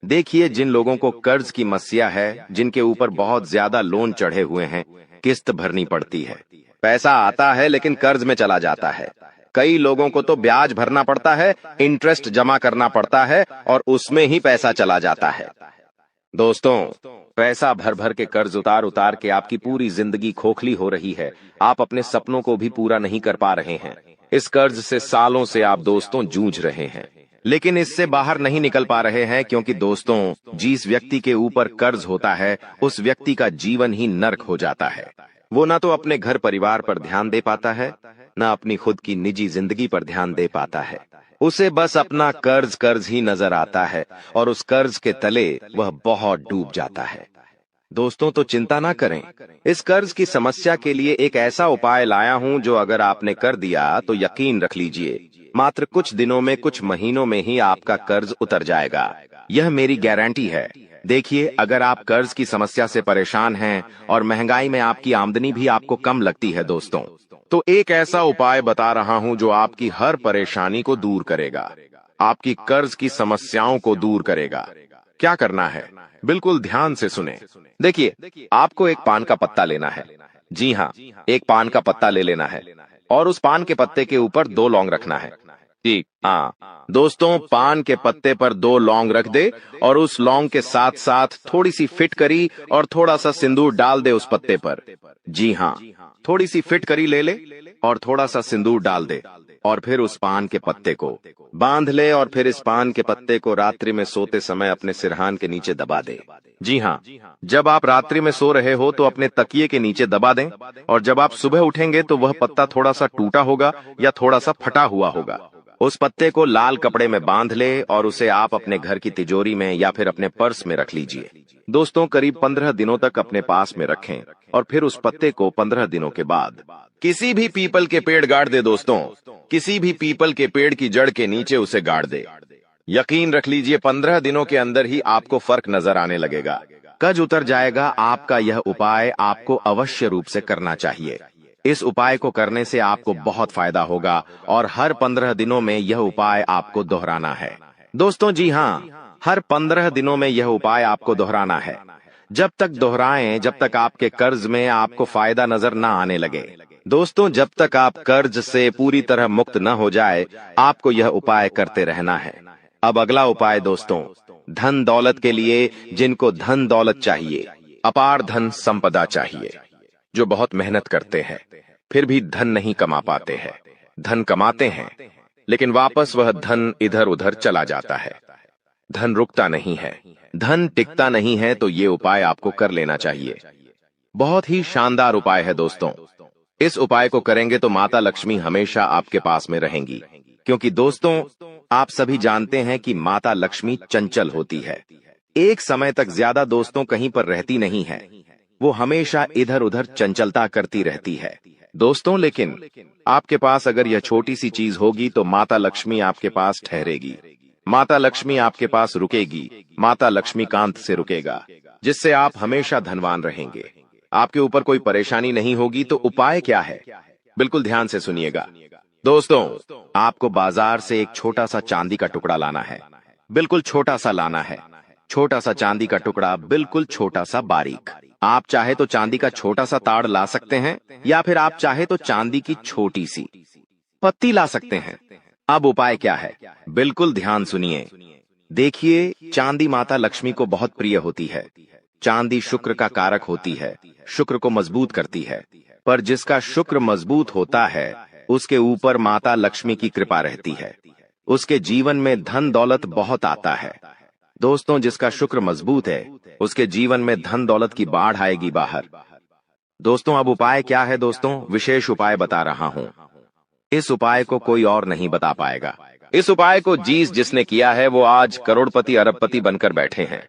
A: देखिए, जिन लोगों को कर्ज की समस्या है, जिनके ऊपर बहुत ज्यादा लोन चढ़े हुए हैं, किस्त भरनी पड़ती है, पैसा आता है लेकिन कर्ज में चला जाता है। कई लोगों को तो ब्याज भरना पड़ता है, इंटरेस्ट जमा करना पड़ता है और उसमें ही पैसा चला जाता है। दोस्तों, पैसा भर भर के कर्ज उतार उतार के आपकी पूरी जिंदगी खोखली हो रही है। आप अपने सपनों को भी पूरा नहीं कर पा रहे हैं। इस कर्ज से सालों से आप दोस्तों जूझ रहे हैं, लेकिन इससे बाहर नहीं निकल पा रहे हैं, क्योंकि दोस्तों, जिस व्यक्ति के ऊपर कर्ज होता है, उस व्यक्ति का जीवन ही नर्क हो जाता है। वो ना तो अपने घर परिवार पर ध्यान दे पाता है, ना अपनी खुद की निजी जिंदगी पर ध्यान दे पाता है। उसे बस अपना कर्ज ही नजर आता है और उस कर्ज के तले वह बहुत डूब जाता है। दोस्तों, तो चिंता ना करें। इस कर्ज की समस्या के लिए एक ऐसा उपाय लाया हूं जो अगर आपने कर दिया तो यकीन रख लीजिए, मात्र कुछ दिनों में, कुछ महीनों में ही आपका कर्ज उतर जाएगा। यह मेरी गारंटी है। देखिए, अगर आप कर्ज की समस्या से परेशान हैं और महंगाई में आपकी आमदनी भी आपको कम लगती है दोस्तों, तो एक ऐसा उपाय बता रहा हूं जो आपकी हर परेशानी को दूर करेगा, आपकी कर्ज की समस्याओं को दूर करेगा। क्या करना है, बिल्कुल ध्यान से सुने। देखिए, आपको एक पान का पत्ता लेना है। जी हाँ, एक पान का पत्ता ले लेना है और उस पान के पत्ते के ऊपर 2 लौंग रखना है। ठीक, हाँ दोस्तों, पान के पत्ते पर 2 लौंग रख दे और उस लौंग के साथ साथ थोड़ी सी फिटकरी और थोड़ा सा सिंदूर डाल दे उस पत्ते पर। जी हाँ, थोड़ी सी फिटकरी ले ले और थोड़ा सा सिंदूर डाल दे और फिर उस पान के पत्ते को बांध ले और फिर इस पान के पत्ते को रात्रि में सोते समय अपने सिरहान के नीचे दबा दे। जी हाँ, जब आप रात्रि में सो रहे हो तो अपने तकिए के नीचे दबा दें और जब आप सुबह उठेंगे तो वह पत्ता थोड़ा सा टूटा होगा या थोड़ा सा फटा हुआ होगा। उस पत्ते को लाल कपड़े में बांध ले और उसे आप अपने घर की तिजोरी में या फिर अपने पर्स में रख लीजिए। दोस्तों, करीब 15 दिनों तक अपने पास में रखें और फिर उस पत्ते को 15 दिनों के बाद किसी भी पीपल के पेड़ गाड़ दे। दोस्तों, किसी भी पीपल के पेड़ की जड़ के नीचे उसे गाड़ दे। यकीन रख लीजिए, 15 दिनों के अंदर ही आपको फर्क नजर आने लगेगा, कर्ज उतर जाएगा। आपका यह उपाय आपको अवश्य रूप से करना चाहिए। इस उपाय को करने से आपको बहुत फायदा होगा और हर 15 दिनों में यह उपाय आपको दोहराना है। दोस्तों, जी हाँ, हर 15 दिनों में यह उपाय आपको दोहराना है। जब तक दोहराएं, जब तक आपके कर्ज में आपको फायदा नजर न आने लगे। दोस्तों, जब तक आप कर्ज से पूरी तरह मुक्त न हो जाए, आपको यह उपाय करते रहना है। अब अगला उपाय दोस्तों, धन दौलत के लिए, जिनको धन दौलत चाहिए, अपार धन संपदा चाहिए, जो बहुत मेहनत करते हैं फिर भी धन नहीं कमा पाते हैं, धन कमाते हैं लेकिन वापस वह धन इधर उधर चला जाता है, धन रुकता नहीं है, धन टिकता नहीं है, तो ये उपाय आपको कर लेना चाहिए। बहुत ही शानदार उपाय है दोस्तों। इस उपाय को करेंगे तो माता लक्ष्मी हमेशा आपके पास में रहेंगी, क्योंकि दोस्तों, आप सभी जानते हैं कि माता लक्ष्मी चंचल होती है। एक समय तक ज्यादा दोस्तों कहीं पर रहती नहीं है, वो हमेशा इधर उधर चंचलता करती रहती है दोस्तों। लेकिन आपके पास अगर यह छोटी सी चीज होगी तो माता लक्ष्मी आपके पास ठहरेगी, माता लक्ष्मी आपके पास रुकेगी, माता लक्ष्मीकांत से रुकेगा, जिससे आप हमेशा धनवान रहेंगे। आपके ऊपर कोई परेशानी नहीं होगी। तो उपाय क्या है, बिल्कुल ध्यान से सुनिएगा। दोस्तों, आपको बाजार से एक छोटा सा चांदी का टुकड़ा लाना है। बिल्कुल छोटा सा लाना है। छोटा सा चांदी का टुकड़ा, बिल्कुल छोटा सा बारीक। आप चाहे तो चांदी का छोटा सा ताड़ ला सकते हैं, या फिर आप चाहे तो चांदी की छोटी सी पत्ती ला सकते हैं। अब उपाय क्या है, बिल्कुल ध्यान सुनिए। देखिए, चांदी माता लक्ष्मी को बहुत प्रिय होती है। चांदी शुक्र का कारक होती है, शुक्र को मजबूत करती है। पर जिसका शुक्र मजबूत होता है, उसके ऊपर माता लक्ष्मी की कृपा रहती है। उसके जीवन में धन दौलत बहुत आता है। दोस्तों, जिसका शुक्र मजबूत है, उसके जीवन में धन दौलत की बाढ़ आएगी बाहर। दोस्तों, अब उपाय क्या है? दोस्तों, विशेष उपाय बता रहा हूं। इस उपाय को कोई और नहीं बता पाएगा। इस उपाय को जिसने किया है, वो आज करोड़पति अरबपति बनकर बैठे हैं।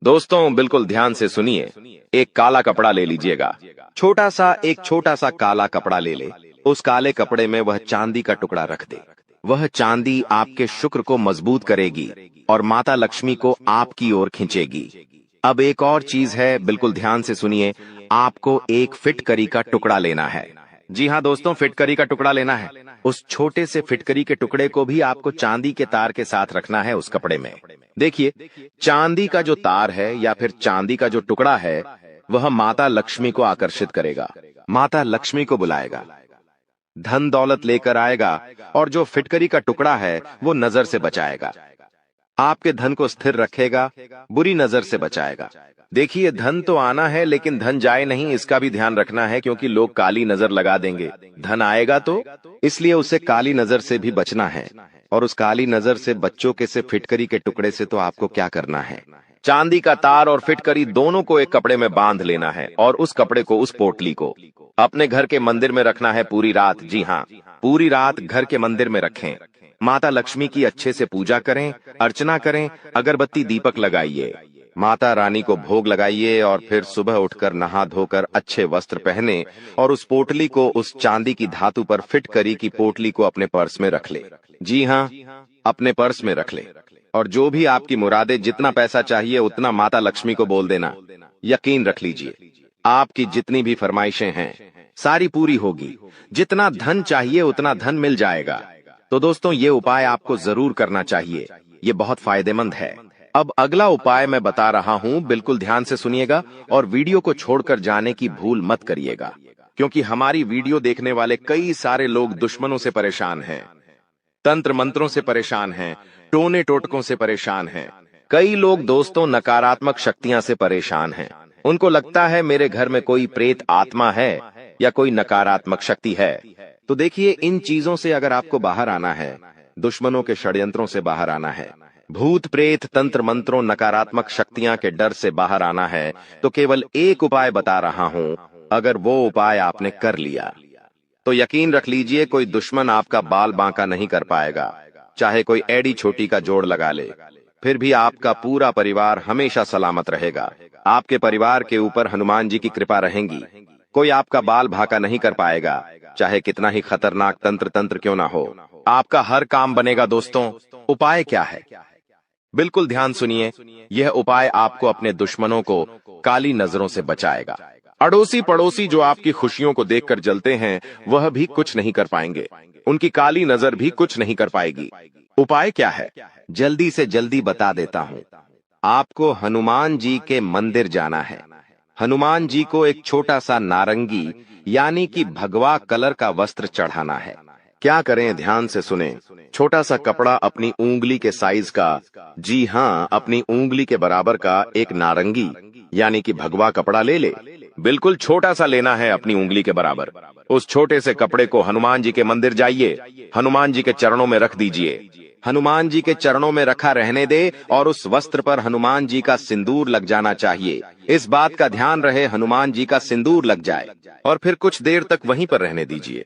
A: दोस्तों, बिल्कुल ध्यान से सुनिए। एक काला कपड़ा ले लीजिएगा। एक छोटा सा काला कपड़ा ले ले। उस काले कपड़े में वह चांदी का टुकड़ा रख दे। वह चांदी आपके शुक्र को मजबूत करेगी और माता लक्ष्मी को आपकी ओर खींचेगी। अब एक और चीज है, बिल्कुल ध्यान से सुनिए। आपको एक फिटकरी का टुकड़ा लेना है। जी हाँ दोस्तों, फिटकरी का टुकड़ा लेना है। उस छोटे से फिटकरी के टुकड़े को भी आपको चांदी के तार के साथ रखना है उस कपड़े में। देखिए, चांदी का जो तार है या फिर चांदी का जो टुकड़ा है, वह माता लक्ष्मी को आकर्षित करेगा, माता लक्ष्मी को बुलाएगा, धन दौलत लेकर आएगा। और जो फिटकरी का टुकड़ा है, वो नजर से बचाएगा, आपके धन को स्थिर रखेगा, बुरी नजर से बचाएगा। देखिए, धन तो आना है, लेकिन धन जाए नहीं, इसका भी ध्यान रखना है, क्योंकि लोग काली नजर लगा देंगे। धन आएगा तो, इसलिए उसे काली नजर से भी बचना है। और उस काली नजर से बच्चों के से फिटकरी के टुकड़े से तो आपको क्या करना है, चांदी का तार और फिटकरी दोनों को एक कपड़े में बांध लेना है और उस कपड़े को, उस पोटली को अपने घर के मंदिर में रखना है पूरी रात। जी हाँ, पूरी रात घर के मंदिर में रखें। माता लक्ष्मी की अच्छे से पूजा करें, अर्चना करें, अगरबत्ती दीपक लगाइए, माता रानी को भोग लगाइए और फिर सुबह उठकर नहा धोकर अच्छे वस्त्र पहने और उस पोटली को, उस चांदी की धातु पर फिट करी की पोटली को अपने पर्स में रख ले। जी हाँ, अपने पर्स में रख ले। और जो भी आपकी मुरादें, जितना पैसा चाहिए उतना माता लक्ष्मी को बोल देना। यकीन रख लीजिए, आपकी जितनी भी फरमाइशें हैं सारी पूरी होगी। जितना धन चाहिए उतना धन मिल जाएगा। तो दोस्तों, ये उपाय आपको जरूर करना चाहिए, ये बहुत फायदेमंद है। अब अगला उपाय मैं बता रहा हूं, बिल्कुल ध्यान से सुनिएगा और वीडियो को छोड़कर जाने की भूल मत करिएगा, क्योंकि हमारी वीडियो देखने वाले कई सारे लोग दुश्मनों से परेशान हैं, तंत्र मंत्रों से परेशान हैं, टोने टोटकों से परेशान हैं। कई लोग दोस्तों नकारात्मक शक्तियां से परेशान हैं। उनको लगता है मेरे घर में कोई प्रेत आत्मा है या कोई नकारात्मक शक्ति है। तो देखिए, इन चीजों से अगर आपको बाहर आना है, दुश्मनों के षड्यंत्रों से बाहर आना है, भूत प्रेत तंत्र मंत्रों नकारात्मक शक्तियां के डर से बाहर आना है, तो केवल एक उपाय बता रहा हूं। अगर वो उपाय आपने कर लिया तो यकीन रख लीजिए, कोई दुश्मन आपका बाल बांका नहीं कर पाएगा। चाहे कोई एड़ी छोटी का जोड़ लगा ले, फिर भी आपका पूरा परिवार हमेशा सलामत रहेगा। आपके परिवार के ऊपर हनुमान जी की कृपा रहेगी। कोई आपका बाल भाका नहीं कर पाएगा, चाहे कितना ही खतरनाक तंत्र क्यों ना हो। आपका हर काम बनेगा। दोस्तों, उपाय क्या है? बिल्कुल ध्यान सुनिए। यह उपाय आपको अपने दुश्मनों को काली नजरों से बचाएगा। अड़ोसी पड़ोसी जो आपकी खुशियों को देखकर जलते हैं, वह भी कुछ नहीं कर पाएंगे। उनकी काली नजर भी कुछ नहीं कर पाएगी। उपाय क्या है? जल्दी से जल्दी बता देता हूं। आपको हनुमान जी के मंदिर जाना है। हनुमान जी को एक छोटा सा नारंगी यानी कि भगवा कलर का वस्त्र चढ़ाना है। क्या करें, ध्यान से सुने। छोटा सा कपड़ा अपनी उंगली के साइज का, जी हाँ, अपनी उंगली के बराबर का एक नारंगी यानी कि भगवा कपड़ा ले ले। बिल्कुल छोटा सा लेना है, अपनी उंगली के बराबर। उस छोटे से कपड़े को हनुमान जी के मंदिर जाइए, हनुमान जी के चरणों में रख दीजिए। हनुमान जी के चरणों में रखा रहने दे और उस वस्त्र पर हनुमान जी का सिंदूर लग जाना चाहिए। इस बात का ध्यान रहे, हनुमान जी का सिंदूर लग जाए और फिर कुछ देर तक वहीं पर रहने दीजिए।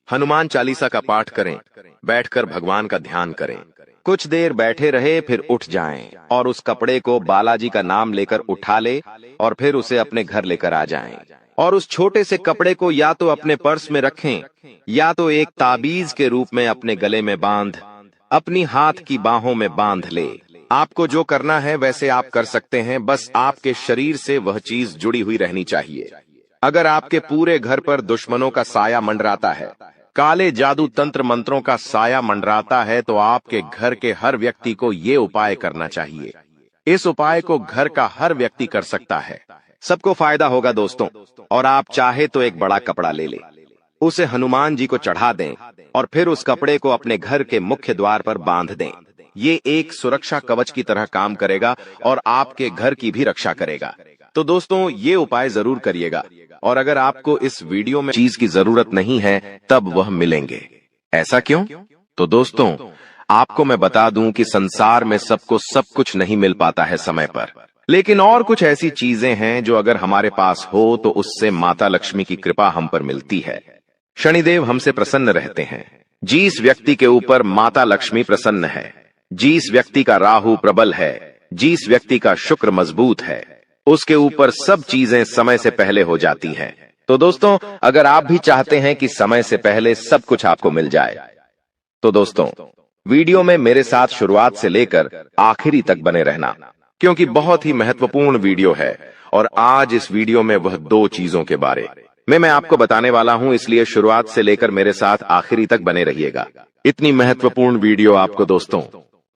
A: हनुमान चालीसा का पाठ करें, बैठकर भगवान का ध्यान करें। कुछ देर बैठे रहे, फिर उठ जाएं और उस कपड़े को बालाजी का नाम लेकर उठा ले और फिर उसे अपने घर लेकर आ जाएं। और उस छोटे से कपड़े को या तो अपने पर्स में रखें या तो एक ताबीज के रूप में अपने गले में बांध अपनी हाथ की बाहों में बांध ले। आपको जो करना है वैसे आप कर सकते हैं, बस आपके शरीर से वह चीज जुड़ी हुई रहनी चाहिए। अगर आपके पूरे घर पर दुश्मनों का साया मंडराता है, काले जादू तंत्र मंत्रों का साया मंडराता है तो आपके घर के हर व्यक्ति को ये उपाय करना चाहिए। इस उपाय को घर का हर व्यक्ति कर सकता है, सबको फायदा होगा दोस्तों। और आप चाहे तो एक बड़ा कपड़ा ले ले, उसे हनुमान जी को चढ़ा दें और फिर उस कपड़े को अपने घर के मुख्य द्वार पर बांध दें। ये एक सुरक्षा कवच की तरह काम करेगा और आपके घर की भी रक्षा करेगा। तो दोस्तों ये उपाय जरूर करिएगा। और अगर आपको इस वीडियो में चीज की जरूरत नहीं है तब वह मिलेंगे। ऐसा क्यों? तो दोस्तों आपको मैं बता दूं कि संसार में सबको सब कुछ नहीं मिल पाता है समय पर, लेकिन और कुछ ऐसी चीजें हैं जो अगर हमारे पास हो तो उससे माता लक्ष्मी की कृपा हम पर मिलती है। शनिदेव हमसे प्रसन्न रहते हैं। जिस व्यक्ति के ऊपर माता लक्ष्मी प्रसन्न है, जिस व्यक्ति का राहु प्रबल है, जिस व्यक्ति का शुक्र मजबूत है, उसके ऊपर सब चीजें समय से पहले हो जाती हैं। तो दोस्तों अगर आप भी चाहते हैं कि समय से पहले सब कुछ आपको मिल जाए तो दोस्तों वीडियो में मेरे साथ शुरुआत से लेकर आखिरी तक बने रहना, क्योंकि बहुत ही महत्वपूर्ण वीडियो है। और आज इस वीडियो में वह दो चीजों के बारे में मैं आपको बताने वाला हूं, इसलिए शुरुआत से लेकर मेरे साथ आखिरी तक बने रहिएगा। इतनी महत्वपूर्ण वीडियो आपको दोस्तों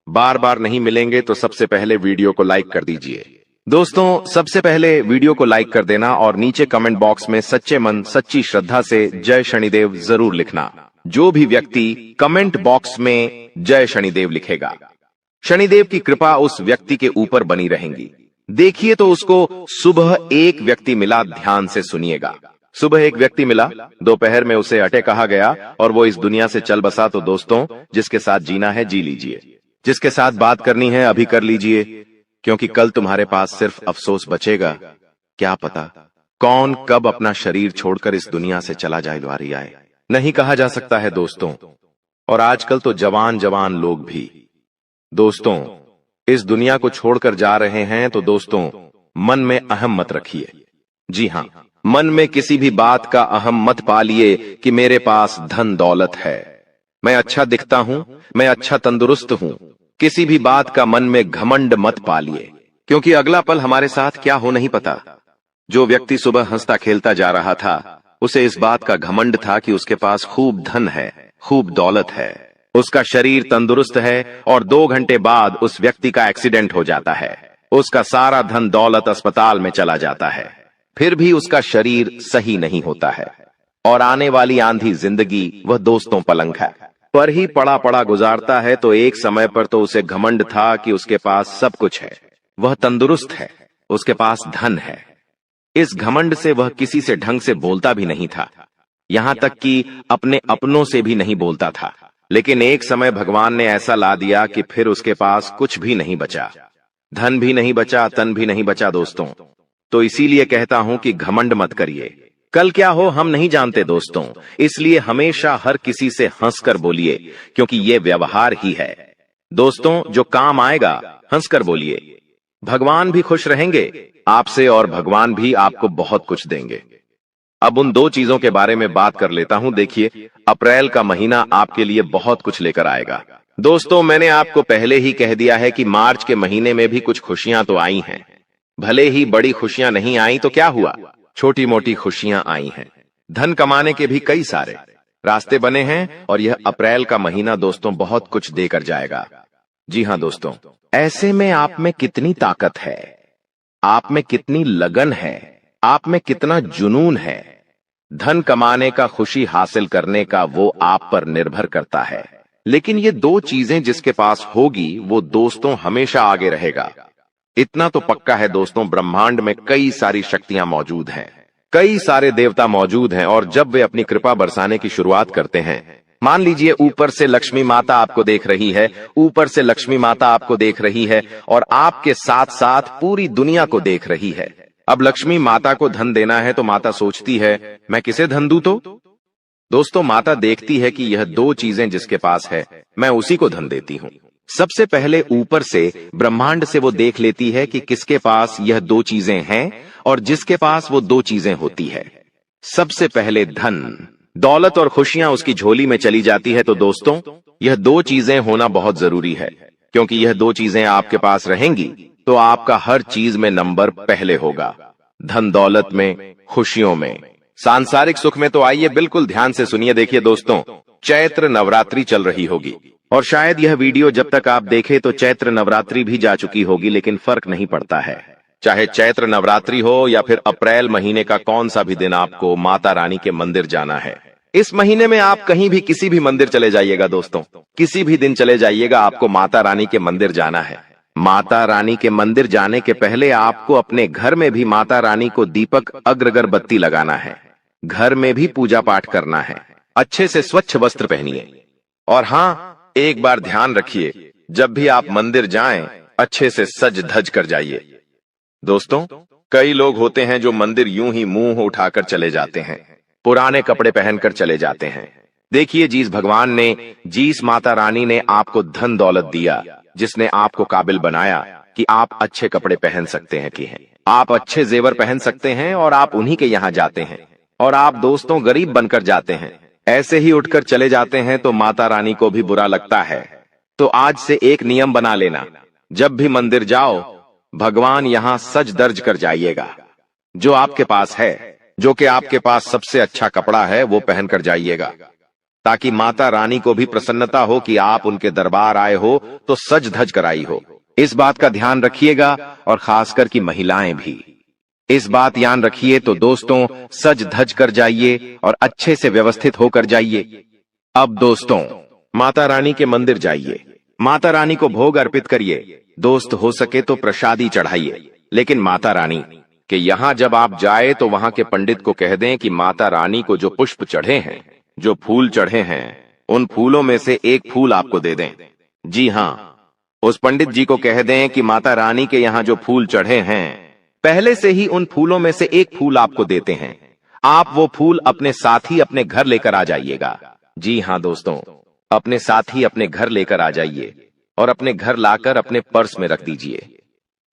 A: बार बार नहीं मिलेंगे, तो सबसे पहले वीडियो को लाइक कर दीजिए। दोस्तों सबसे पहले वीडियो को लाइक कर देना और नीचे कमेंट बॉक्स में सच्चे मन सच्ची श्रद्धा से जय शनिदेव जरूर लिखना। जो भी व्यक्ति कमेंट बॉक्स में जय शनिदेव लिखेगा, शनिदेव की कृपा उस व्यक्ति के ऊपर बनी रहेंगी। देखिए तो उसको सुबह एक व्यक्ति मिला, ध्यान से सुनिएगा। सुबह एक व्यक्ति मिला, दोपहर में उसे अटे कहा गया और वो इस दुनिया से चल बसा। तो दोस्तों जिसके साथ जीना है जी लीजिए, जिसके साथ बात करनी है अभी कर लीजिए, क्योंकि कल तुम्हारे पास सिर्फ अफसोस बचेगा। क्या पता कौन कब अपना शरीर छोड़कर इस दुनिया से चला जाए वारी आए, नहीं कहा जा सकता है दोस्तों। और आजकल तो जवान जवान लोग भी दोस्तों इस दुनिया को छोड़कर जा रहे हैं। तो दोस्तों मन में अहम मत रखिए। जी हां, मन में किसी भी बात का अहम मत पालिए कि मेरे पास धन दौलत है, मैं अच्छा दिखता हूं, मैं अच्छा तंदुरुस्त हूं। किसी भी बात का मन में घमंड मत पालिए, क्योंकि अगला पल हमारे साथ क्या हो नहीं पता। जो व्यक्ति सुबह हंसता खेलता जा रहा था, उसे इस बात का घमंड था कि उसके पास खूब धन है, खूब दौलत है, उसका शरीर तंदुरुस्त है, और 2 घंटे बाद उस व्यक्ति का एक्सीडेंट हो जाता है। उसका सारा धन दौलत अस्पताल में चला जाता है, फिर भी उसका शरीर सही नहीं होता है। और आने वाली आंधी जिंदगी वह दोस्तों पलंग है पर ही पड़ा पड़ा गुजारता है। तो एक समय पर तो उसे घमंड था कि उसके पास सब कुछ है, वह तंदुरुस्त है, उसके पास धन है। इस घमंड से वह किसी से ढंग से बोलता भी नहीं था, यहां तक कि अपने अपनों से भी नहीं बोलता था। लेकिन एक समय भगवान ने ऐसा ला दिया कि फिर उसके पास कुछ भी नहीं बचा, धन भी नहीं बचा, तन भी नहीं बचा दोस्तों। तो इसीलिए कहता हूं कि घमंड मत करिए, कल क्या हो हम नहीं जानते दोस्तों। इसलिए हमेशा हर किसी से हंसकर बोलिए, क्योंकि ये व्यवहार ही है दोस्तों जो काम आएगा। हंसकर बोलिए, भगवान भी खुश रहेंगे आपसे और भगवान भी आपको बहुत कुछ देंगे। अब उन दो चीजों के बारे में बात कर लेता हूं। देखिए अप्रैल का महीना आपके लिए बहुत कुछ लेकर आएगा दोस्तों। मैंने आपको पहले ही कह दिया है कि मार्च के महीने में भी कुछ खुशियां तो आई हैं, भले ही बड़ी खुशियां नहीं आई तो क्या हुआ, छोटी मोटी खुशियां आई हैं। धन कमाने के भी कई सारे रास्ते बने हैं और यह अप्रैल का महीना दोस्तों बहुत कुछ देकर जाएगा। जी हां दोस्तों, ऐसे में आप में कितनी ताकत है, आप में कितनी लगन है, आप में कितना जुनून है, धन कमाने का, खुशी हासिल करने का, वो आप पर निर्भर करता है। लेकिन ये दो चीजें जिसके पास होगी वो दोस्तों हमेशा आगे रहेगा। इतना तो पक्का है दोस्तों, ब्रह्मांड में कई सारी शक्तियां मौजूद हैं, कई सारे देवता मौजूद हैं, और जब वे अपनी कृपा बरसाने की शुरुआत करते हैं, मान लीजिए ऊपर से लक्ष्मी माता आपको देख रही है, ऊपर से लक्ष्मी माता आपको देख रही है और आपके साथ साथ पूरी दुनिया को देख रही है। अब लक्ष्मी माता को धन देना है तो माता सोचती है मैं किसे धन दूं। तो दोस्तों माता देखती है कि यह दो चीजें जिसके पास है मैं उसी को धन देती हूं। सबसे पहले ऊपर से ब्रह्मांड से वो देख लेती है कि किसके पास यह दो चीजें हैं और जिसके पास वो दो चीजें होती है। सबसे पहले धन, दौलत और खुशियां उसकी झोली में चली जाती है। तो दोस्तों यह दो चीजें होना बहुत जरूरी है, क्योंकि यह दो चीजें आपके पास रहेंगी तो आपका हर चीज में नंबर पहले होगा, धन दौलत में, खुशियों में, सांसारिक सुख में तो आइए बिल्कुल ध्यान से सुनिए। देखिए दोस्तों, चैत्र नवरात्रि चल रही होगी और शायद यह वीडियो जब तक आप देखें तो चैत्र नवरात्रि भी जा चुकी होगी, लेकिन फर्क नहीं पड़ता है। चाहे चैत्र नवरात्रि हो या फिर अप्रैल महीने का कौन सा भी दिन आपको माता रानी के मंदिर जाना है। इस महीने में आप कहीं भी किसी भी मंदिर चले जाइएगा दोस्तों, किसी भी दिन चले जाइएगा, आपको माता रानी के मंदिर जाना है। माता रानी के मंदिर जाने के पहले आपको अपने घर में भी माता रानी को दीपक अगरबत्ती लगाना है। घर में भी पूजा पाठ करना है। अच्छे से स्वच्छ वस्त्र पहनिए और हाँ, एक बार ध्यान रखिए, जब भी आप मंदिर जाएं अच्छे से सज धज कर जाइए। दोस्तों, कई लोग होते हैं जो मंदिर यूं ही मुंह उठाकर चले जाते हैं, पुराने कपड़े पहनकर चले जाते हैं। देखिए, जिस भगवान ने, जिस माता रानी ने आपको धन दौलत दिया, जिसने आपको काबिल बनाया कि आप अच्छे कपड़े पहन सकते हैं, कि आप अच्छे जेवर पहन सकते हैं और आप उन्हीं के यहाँ जाते हैं और आप दोस्तों गरीब बनकर जाते हैं, ऐसे ही उठकर चले जाते हैं, तो माता रानी को भी बुरा लगता है। तो आज से एक नियम बना लेना, जब भी मंदिर जाओ भगवान यहाँ सज दर्ज कर जाइएगा। जो आपके पास है, जो कि आपके पास सबसे अच्छा कपड़ा है, वो पहनकर जाइएगा, ताकि माता रानी को भी प्रसन्नता हो कि आप उनके दरबार आए हो तो सज धज कर आई हो। इस बात का ध्यान रखिएगा और खासकर की महिलाएं भी इस बात याद रखिए। तो दोस्तों, सज धज कर जाइए और अच्छे से व्यवस्थित होकर जाइए। अब दोस्तों, माता रानी के मंदिर जाइए, माता रानी को भोग अर्पित करिए। दोस्त, हो सके तो प्रसादी चढ़ाइए, लेकिन माता रानी के यहाँ जब आप जाए तो वहां के पंडित को कह दें कि माता रानी को जो पुष्प चढ़े हैं, जो फूल चढ़े हैं, उन फूलों में से एक फूल आपको दे दें। जी हाँ, उस पंडित जी को कह दें कि माता रानी के यहाँ जो फूल चढ़े हैं, पहले से ही उन फूलों में से एक फूल आपको देते हैं। आप वो फूल अपने साथ ही अपने घर लेकर आ जाइएगा। जी हाँ दोस्तों, अपने साथ ही अपने घर लेकर आ जाइए और अपने घर लाकर अपने पर्स में रख दीजिए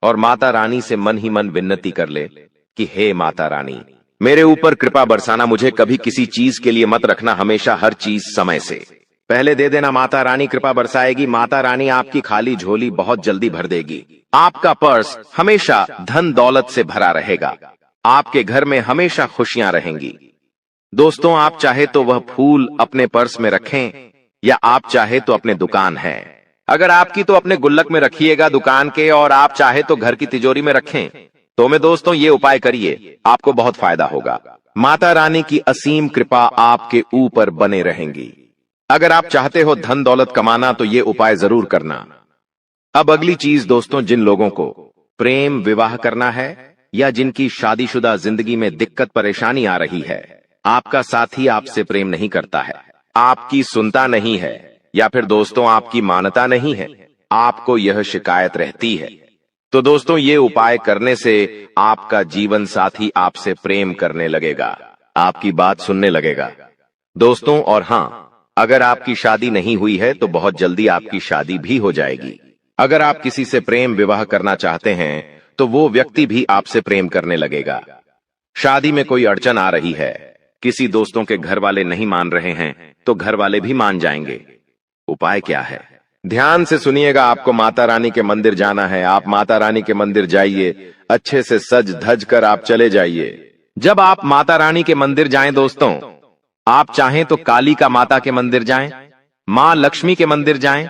A: और माता रानी से मन ही मन विनती कर ले कि हे माता रानी, मेरे ऊपर कृपा बरसाना, मुझे कभी किसी चीज के लिए मत रखना, हमेशा हर चीज समय से पहले दे देना। माता रानी कृपा बरसाएगी, माता रानी आपकी खाली झोली बहुत जल्दी भर देगी। आपका पर्स हमेशा धन दौलत से भरा रहेगा, आपके घर में हमेशा खुशियां रहेंगी। दोस्तों, आप चाहे तो वह फूल अपने पर्स में रखें या आप चाहे तो अपने दुकान है, अगर आपकी तो अपने गुल्लक में रखिएगा दुकान के, और आप चाहे तो घर की तिजोरी में रखें। तो मैं दोस्तों, ये उपाय करिए, आपको बहुत फायदा होगा। माता रानी की असीम कृपा आपके ऊपर बने रहेंगी। अगर आप चाहते हो धन दौलत कमाना तो ये उपाय जरूर करना। अब अगली चीज दोस्तों, जिन लोगों को प्रेम विवाह करना है या जिनकी शादीशुदा जिंदगी में दिक्कत परेशानी आ रही है, आपका साथी आपसे प्रेम नहीं करता है, आपकी सुनता नहीं है, या फिर दोस्तों आपकी मानता नहीं है, आपको यह शिकायत रहती है, तो दोस्तों ये उपाय करने से आपका जीवन साथी आपसे प्रेम करने लगेगा, आपकी बात सुनने लगेगा दोस्तों। और हाँ, अगर आपकी शादी नहीं हुई है तो बहुत जल्दी आपकी शादी भी हो जाएगी। अगर आप किसी से प्रेम विवाह करना चाहते हैं तो वो व्यक्ति भी आपसे प्रेम करने लगेगा। शादी में कोई अड़चन आ रही है, किसी दोस्तों के घर वाले नहीं मान रहे हैं, तो घर वाले भी मान जाएंगे। उपाय क्या है, ध्यान से सुनिएगा। आपको माता रानी के मंदिर जाना है, आप माता रानी के मंदिर जाइए, अच्छे से सज धज कर आप चले जाइए। जब आप माता रानी के मंदिर जाएं दोस्तों, आप चाहें तो काली का माता के मंदिर जाएं, मां लक्ष्मी के मंदिर जाएं,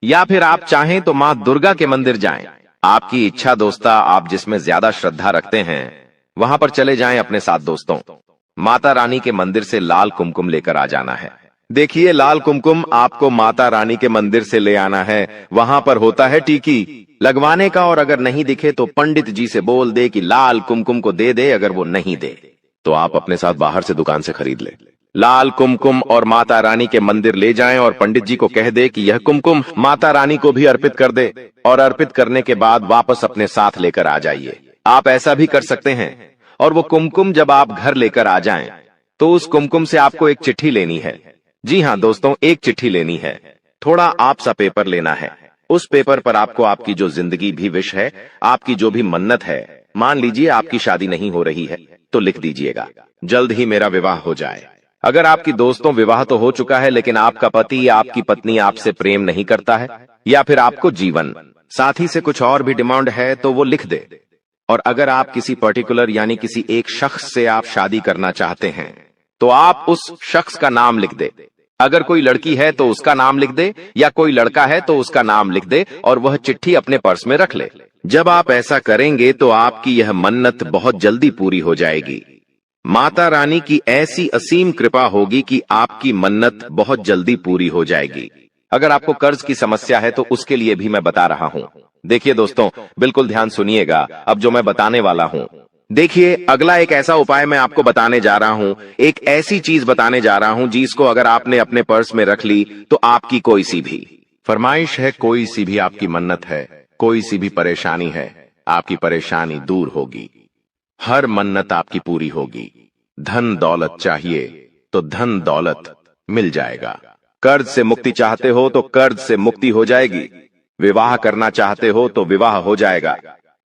A: या फिर आप चाहें तो मां दुर्गा के मंदिर जाएं। आपकी इच्छा दोस्ता, आप जिसमें ज्यादा श्रद्धा रखते हैं वहां पर चले जाएं अपने साथ दोस्तों। माता रानी के मंदिर से लाल कुमकुम लेकर आ जाना है। देखिए, लाल कुमकुम आपको माता रानी के मंदिर से ले आना है, वहां पर होता है टीकी लगवाने का, और अगर नहीं दिखे तो पंडित जी से बोल दे कि लाल कुमकुम को दे दे। अगर वो नहीं दे तो आप अपने साथ बाहर से दुकान से खरीद ले। लाल कुमकुम और माता रानी के मंदिर ले जाएं और पंडित जी को कह दे कि यह कुमकुम माता रानी को भी अर्पित कर दे, और अर्पित करने के बाद वापस अपने साथ लेकर आ जाइए। आप ऐसा भी कर सकते हैं। और वो कुमकुम जब आप घर लेकर आ जाएं तो उस कुमकुम से आपको एक चिट्ठी लेनी है। जी हाँ दोस्तों, एक चिट्ठी लेनी है। थोड़ा आप सा पेपर लेना है। उस पेपर पर आपको आपकी जो जिंदगी भी विश है, आपकी जो भी मन्नत है, मान लीजिए आपकी शादी नहीं हो रही है तो लिख दीजिएगा, जल्द ही मेरा विवाह हो जाए। अगर आपकी दोस्तों विवाह तो हो चुका है लेकिन आपका पति या आपकी पत्नी आपसे प्रेम नहीं करता है, या फिर आपको जीवन साथी से कुछ और भी डिमांड है, तो वो लिख दे और अगर आप किसी पर्टिकुलर यानी किसी एक शख्स से आप शादी करना चाहते हैं तो आप उस शख्स का नाम लिख दे। अगर कोई लड़की है तो उसका नाम लिख दे, या कोई लड़का है तो उसका नाम लिख दे और वह चिट्ठी अपने पर्स में रख ले। जब आप ऐसा करेंगे तो आपकी यह मन्नत बहुत जल्दी पूरी हो जाएगी। माता रानी की ऐसी असीम कृपा होगी कि आपकी मन्नत बहुत जल्दी पूरी हो जाएगी। अगर आपको कर्ज की समस्या है तो उसके लिए भी मैं बता रहा हूं। देखिए दोस्तों, बिल्कुल ध्यान सुनिएगा अब जो मैं बताने वाला हूं। देखिए, अगला एक ऐसा उपाय मैं आपको बताने जा रहा हूं, एक ऐसी चीज बताने जा रहा हूं जिसको अगर आपने अपने पर्स में रख ली तो आपकी कोई सी भी फरमाइश है, कोई सी भी आपकी मन्नत है, कोई सी भी परेशानी है, आपकी परेशानी दूर होगी। हर मन्नत आपकी पूरी होगी। धन दौलत चाहिए तो धन दौलत मिल जाएगा। कर्ज से मुक्ति चाहते हो तो कर्ज से मुक्ति हो जाएगी। विवाह करना चाहते हो तो विवाह हो जाएगा।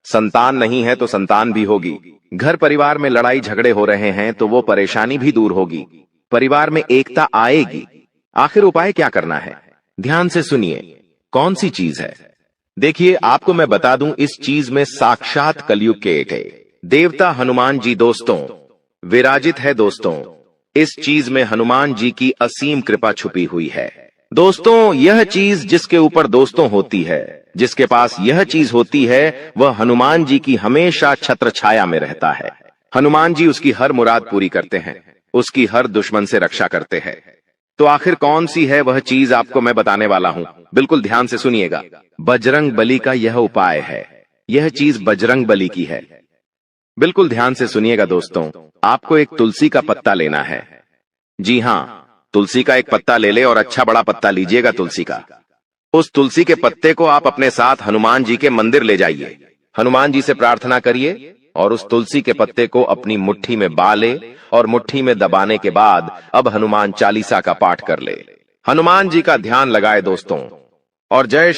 A: संतान नहीं है तो संतान भी होगी। घर परिवार में लड़ाई झगड़े हो रहे हैं तो वो परेशानी भी दूर होगी। परिवार में एकता आएगी। आखिर उपाय क्या करना है, ध्यान से सुनिए। कौन सी चीज है? देखिए, आपको मैं बता दूं, इस चीज में साक्षात कलयुग के एक देवता हनुमान जी दोस्तों विराजित है। दोस्तों, इस चीज में हनुमान जी की असीम कृपा छुपी हुई है। दोस्तों, यह चीज जिसके ऊपर दोस्तों होती है, जिसके पास यह चीज होती है, वह हनुमान जी की हमेशा छत्र छाया में रहता है। हनुमान जी उसकी हर मुराद पूरी करते हैं, उसकी हर दुश्मन से रक्षा करते हैं। तो आखिर कौन सी है वह चीज, आपको मैं बताने वाला हूं। बिल्कुल ध्यान से सुनिएगा। बजरंग बली का यह उपाय है। यह चीज बजरंग बली की है। बिल्कुल ध्यान से सुनिएगा दोस्तों। आपको एक तुलसी का पत्ता लेना है। जी हां, तुलसी का एक पत्ता ले ले और अच्छा बड़ा पत्ता लीजिएगा तुलसी का। उस तुलसी के पत्ते को आप अपने साथ हनुमान जी के मंदिर ले जाइए। हनुमान जी से प्रार्थना करिए और उस तुलसी के पत्ते को अपनी मुट्ठी में बाले और मुट्ठी में दबाने के बाद अब हनुमान चालीसा का पाठ कर ले। हनुमान जी का ध्यान लगाए दोस्तों, और जय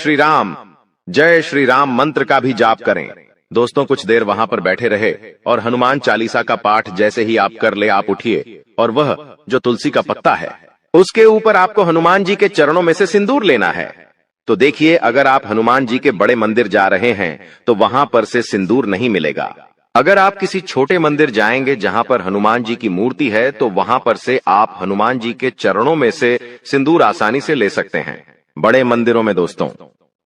A: श्री राम मंत्र का भी जाप करें। दोस्तों, कुछ देर वहां पर बैठे रहे और हनुमान चालीसा का पाठ जैसे ही आप कर ले, आप उठिए और वह जो तुलसी का पत्ता है उसके ऊपर आपको हनुमान जी के चरणों में से सिंदूर लेना है। तो देखिए, अगर आप हनुमान जी के बड़े मंदिर जा रहे हैं तो वहां पर से सिंदूर नहीं मिलेगा। अगर आप किसी छोटे मंदिर जाएंगे जहां पर हनुमान जी की मूर्ति है तो वहां पर से आप हनुमान जी के चरणों में से सिंदूर आसानी से ले सकते हैं। बड़े मंदिरों में दोस्तों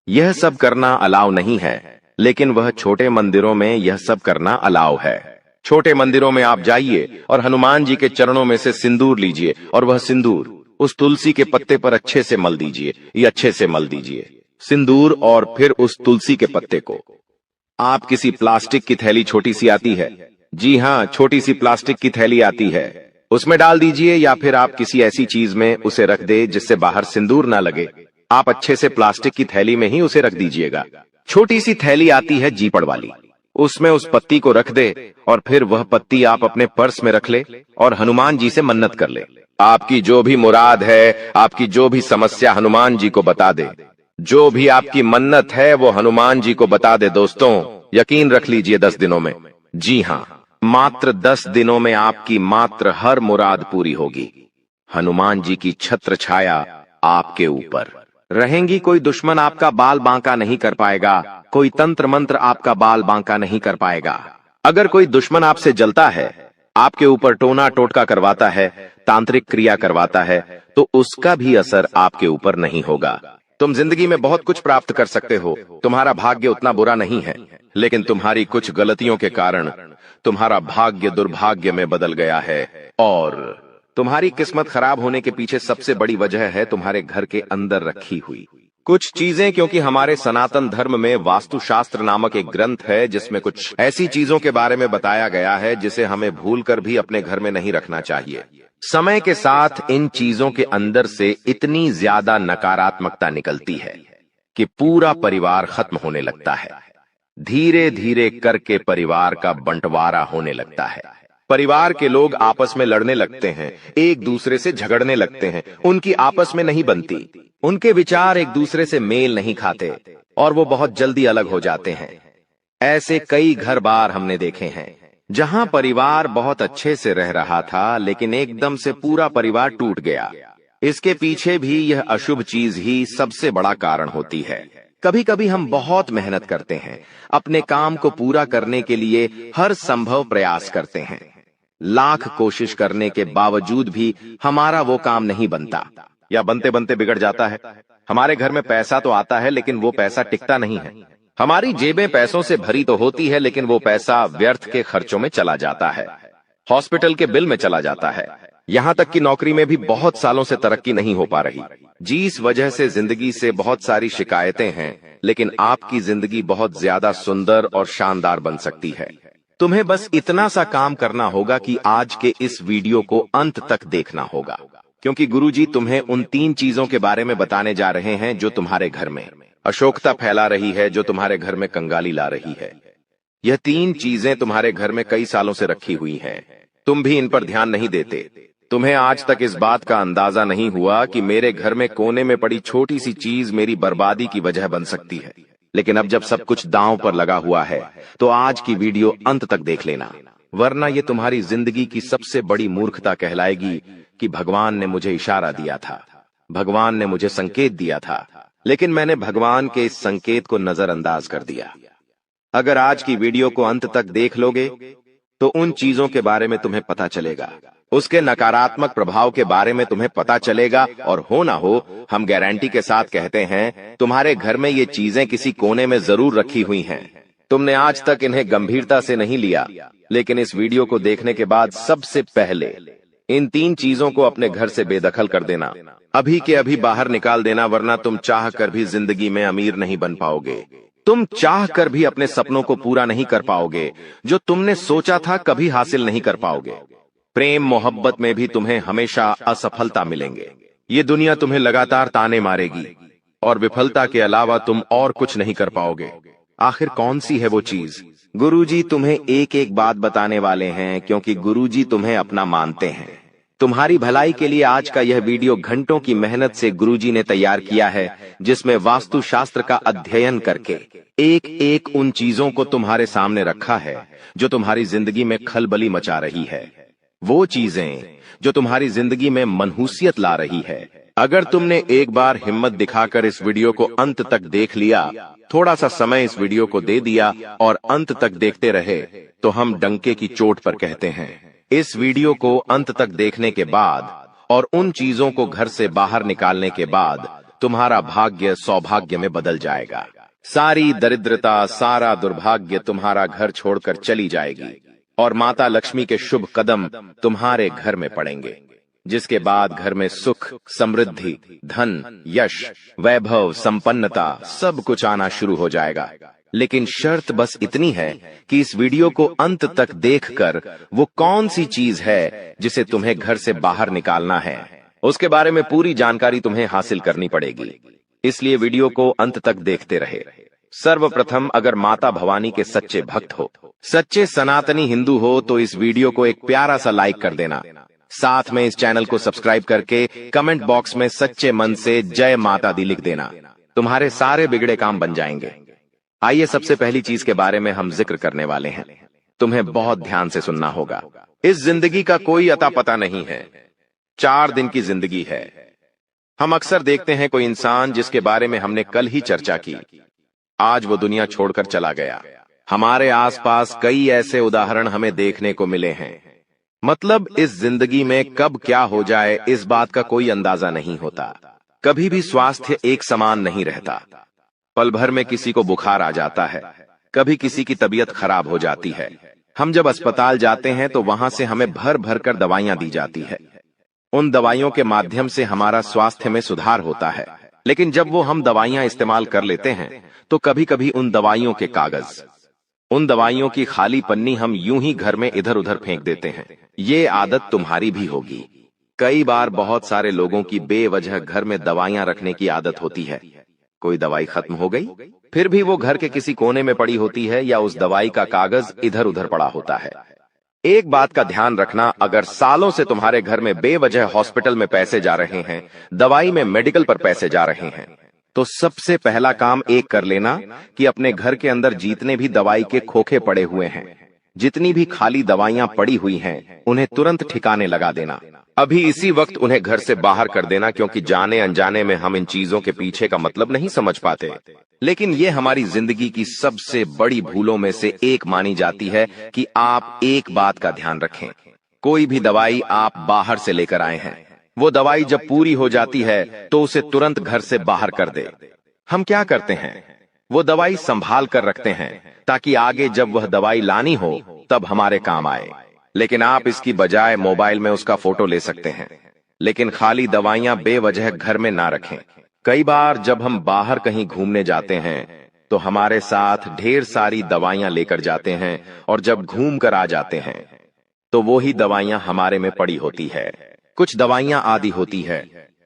A: यह सब करना अलाउ नहीं है, लेकिन वह छोटे मंदिरों में यह सब करना अलाउ है। छोटे मंदिरों में आप जाइए और हनुमान जी के चरणों में से सिंदूर लीजिए और वह सिंदूर उस तुलसी के पत्ते पर अच्छे से मल दीजिए। ये अच्छे से मल दीजिए सिंदूर, और फिर उस तुलसी के पत्ते को आप किसी प्लास्टिक की थैली, छोटी सी आती है, जी हां, छोटी सी प्लास्टिक की थैली आती है, उसमें डाल दीजिए, या फिर आप किसी ऐसी चीज में उसे रख दे जिससे बाहर सिंदूर ना लगे। आप अच्छे से प्लास्टिक की थैली में ही उसे रख दीजिएगा। छोटी सी थैली आती है जीपड़ वाली, उसमें उस पत्ती को रख दे और फिर वह पत्ती आप अपने पर्स में रख ले और हनुमान जी से मन्नत कर ले। आपकी जो भी मुराद है, आपकी जो भी समस्या हनुमान जी को बता दे। जो भी आपकी मन्नत है वो हनुमान जी को बता दे। दोस्तों, यकीन रख लीजिए 10 दिनों में, जी हां, मात्र 10 दिनों में आपकी मात्र हर मुराद पूरी होगी। हनुमान जी की छत्र छाया आपके ऊपर रहेंगी। कोई दुश्मन आपका बाल बांका नहीं कर पाएगा, कोई तंत्र मंत्र आपका बाल बांका नहीं कर पाएगा। अगर कोई दुश्मन आपसे जलता है, आपके ऊपर टोना टोटका करवाता है, तांत्रिक क्रिया करवाता है, तो उसका भी असर आपके ऊपर नहीं होगा। तुम जिंदगी में बहुत कुछ प्राप्त कर सकते हो, तुम्हारा भाग्य उतना बुरा नहीं है, लेकिन तुम्हारी कुछ गलतियों के कारण तुम्हारा भाग्य दुर्भाग्य में बदल गया है। और तुम्हारी किस्मत खराब होने के पीछे सबसे बड़ी वजह है तुम्हारे घर के अंदर रखी हुई कुछ चीजें। क्योंकि हमारे सनातन धर्म में वास्तुशास्त्र नामक एक ग्रंथ है जिसमें कुछ ऐसी चीजों के बारे में बताया गया है जिसे हमें भूलकर भी अपने घर में नहीं रखना चाहिए। समय के साथ इन चीजों के अंदर से इतनी ज्यादा नकारात्मकता निकलती है कि पूरा परिवार खत्म होने लगता है। धीरे धीरे करके परिवार का बंटवारा होने लगता है। परिवार के लोग आपस में लड़ने लगते हैं, एक दूसरे से झगड़ने लगते हैं, उनकी आपस में नहीं बनती, उनके विचार एक दूसरे से मेल नहीं खाते और वो बहुत जल्दी अलग हो जाते हैं। ऐसे कई घर बार हमने देखे हैं जहां परिवार बहुत अच्छे से रह रहा था, लेकिन एकदम से पूरा परिवार टूट गया। इसके पीछे भी यह अशुभ चीज ही सबसे बड़ा कारण होती है। कभी कभी हम बहुत मेहनत करते हैं, अपने काम को पूरा करने के लिए हर संभव प्रयास करते हैं। लाख कोशिश करने के बावजूद भी हमारा वो काम नहीं बनता, या बनते बनते बिगड़ जाता है। हमारे घर में पैसा तो आता है, लेकिन वो पैसा टिकता नहीं है। हमारी जेबें पैसों से भरी तो होती है, लेकिन वो पैसा व्यर्थ के खर्चों में चला जाता है, हॉस्पिटल के बिल में चला जाता है। यहाँ तक कि नौकरी में भी बहुत सालों से तरक्की नहीं हो पा रही। जिस वजह से जिंदगी से बहुत सारी शिकायतें हैं, लेकिन आपकी जिंदगी बहुत ज्यादा सुंदर और शानदार बन सकती है। तुम्हें बस इतना सा काम करना होगा कि आज के इस वीडियो को अंत तक देखना होगा, क्योंकि गुरुजी तुम्हें उन 3 चीजों के बारे में बताने जा रहे हैं जो तुम्हारे घर में अशोकता फैला रही है, जो तुम्हारे घर में कंगाली ला रही है। यह 3 चीजें तुम्हारे घर में कई सालों से रखी हुई हैं। तुम भी इन पर ध्यान नहीं देते। तुम्हें आज तक इस बात का अंदाजा नहीं हुआ कि मेरे घर में कोने में पड़ी छोटी सी चीज मेरी बर्बादी की वजह बन सकती है। लेकिन अब जब सब कुछ दांव पर लगा हुआ है, तो आज की वीडियो अंत तक देख लेना, वरना ये तुम्हारी जिंदगी की सबसे बड़ी मूर्खता कहलाएगी कि भगवान ने मुझे इशारा दिया था, भगवान ने मुझे संकेत दिया था, लेकिन मैंने भगवान के इस संकेत को नजरअंदाज कर दिया। अगर आज की वीडियो को अंत तक देख लोगे तो उन चीजों के बारे में तुम्हें पता चलेगा, उसके नकारात्मक प्रभाव के बारे में तुम्हें पता चलेगा, और हो ना हो हम गारंटी के साथ कहते हैं तुम्हारे घर में ये चीजें किसी कोने में जरूर रखी हुई हैं। तुमने आज तक इन्हें गंभीरता से नहीं लिया, लेकिन इस वीडियो को देखने के बाद सबसे पहले इन 3 चीजों को अपने घर से बेदखल कर देना, अभी के अभी बाहर निकाल देना, वरना तुम चाह कर भी जिंदगी में अमीर नहीं बन पाओगे। तुम चाह कर भी अपने सपनों को पूरा नहीं कर पाओगे, जो तुमने सोचा था कभी हासिल नहीं कर पाओगे। प्रेम मोहब्बत में भी तुम्हें हमेशा असफलता मिलेंगे। ये दुनिया तुम्हें लगातार ताने मारेगी, और विफलता के अलावा तुम और कुछ नहीं कर पाओगे। आखिर कौन सी है वो चीज? गुरुजी तुम्हें एक एक बात बताने वाले हैं, क्योंकि गुरुजी तुम्हें अपना मानते हैं। तुम्हारी भलाई के लिए आज का यह वीडियो घंटों की मेहनत से गुरुजी ने तैयार किया है, जिसमें वास्तुशास्त्र का अध्ययन करके एक एक उन चीजों को तुम्हारे सामने रखा है जो तुम्हारी जिंदगी में खलबली मचा रही है, वो चीजें जो तुम्हारी जिंदगी में मनहूसियत ला रही है। अगर तुमने एक बार हिम्मत दिखाकर इस वीडियो को अंत तक देख लिया, थोड़ा सा समय इस वीडियो को दे दिया और अंत तक देखते रहे, तो हम डंके की चोट पर कहते हैं, इस वीडियो को अंत तक देखने के बाद और उन चीजों को घर से बाहर निकालने के बाद तुम्हारा भाग्य सौभाग्य में बदल जाएगा। सारी दरिद्रता, सारा दुर्भाग्य तुम्हारा घर छोड़कर चली जाएगी, और माता लक्ष्मी के शुभ कदम तुम्हारे घर में पड़ेंगे, जिसके बाद घर में सुख, समृद्धि, धन, यश, वैभव, संपन्नता सब कुछ आना शुरू हो जाएगा। लेकिन शर्त बस इतनी है कि इस वीडियो को अंत तक देखकर वो कौन सी चीज है जिसे तुम्हें घर से बाहर निकालना है, उसके बारे में पूरी जानकारी तुम्हें हासिल करनी पड़ेगी। इसलिए वीडियो को अंत तक देखते रहे। सर्वप्रथम, अगर माता भवानी के सच्चे भक्त हो, सच्चे सनातनी हिंदू हो, तो इस वीडियो को एक प्यारा सा लाइक कर देना। साथ में इस चैनल को सब्सक्राइब करके कमेंट बॉक्स में सच्चे मन से जय माता दी लिख देना। तुम्हारे सारे बिगड़े काम बन जाएंगे। आइए सबसे पहली चीज के बारे में हम जिक्र करने वाले हैं। तुम्हें बहुत ध्यान से सुनना होगा। इस जिंदगी का कोई अता पता नहीं है। 4 दिन की जिंदगी है। हम अक्सर देखते हैं कोई इंसान जिसके बारे में हमने कल ही चर्चा की, आज वो दुनिया छोड़कर चला गया। हमारे आसपास कई ऐसे उदाहरण हमें देखने को मिले हैं। मतलब इस जिंदगी में कब क्या हो जाए इस बात का कोई अंदाजा नहीं होता। कभी भी स्वास्थ्य एक समान नहीं रहता। पल भर में किसी को बुखार आ जाता है, कभी किसी की तबीयत खराब हो जाती है। हम जब अस्पताल जाते हैं तो वहां से हमें भर भर कर दवाइयां दी जाती है। उन दवाइयों के माध्यम से हमारा स्वास्थ्य में सुधार होता है। लेकिन जब वो हम दवाइयां इस्तेमाल कर लेते हैं तो कभी कभी उन दवाइयों के कागज, उन दवाइयों की खाली पन्नी हम यूं ही घर में इधर उधर फेंक देते हैं। ये आदत तुम्हारी भी होगी। कई बार बहुत सारे लोगों की बेवजह घर में दवाइयां रखने की आदत होती है। कोई दवाई खत्म हो गई, फिर भी वो घर के किसी कोने में पड़ी होती है, या उस दवाई का कागज इधर उधर पड़ा होता है। एक बात का ध्यान रखना, अगर सालों से तुम्हारे घर में बेवजह हॉस्पिटल में पैसे जा रहे हैं, दवाई में मेडिकल पर पैसे जा रहे हैं, तो सबसे पहला काम एक कर लेना कि अपने घर के अंदर जितने भी दवाई के खोखे पड़े हुए हैं, जितनी भी खाली दवाइयां पड़ी हुई हैं, उन्हें तुरंत ठिकाने लगा देना। अभी इसी वक्त उन्हें घर से बाहर कर देना, क्योंकि जाने अनजाने में हम इन चीजों के पीछे का मतलब नहीं समझ पाते। लेकिन ये हमारी जिंदगी की सबसे बड़ी भूलों में से एक मानी जाती है कि आप एक बात का ध्यान रखें। कोई भी दवाई आप बाहर से लेकर आए हैं, वो दवाई जब पूरी हो जाती है तो उसे तुरंत घर से बाहर कर दे। हम क्या करते हैं, वो दवाई संभाल कर रखते हैं ताकि आगे जब वह दवाई लानी हो तब हमारे काम आए। लेकिन आप इसकी बजाय मोबाइल में उसका फोटो ले सकते हैं। लेकिन खाली दवाइयां बेवजह घर में ना रखें। कई बार जब हम बाहर कहीं घूमने जाते हैं तो हमारे साथ ढेर सारी दवाइयां लेकर जाते हैं, और जब घूम कर आ जाते हैं तो वो ही दवाइयां हमारे में पड़ी होती है। कुछ दवाइयां आधी होती है,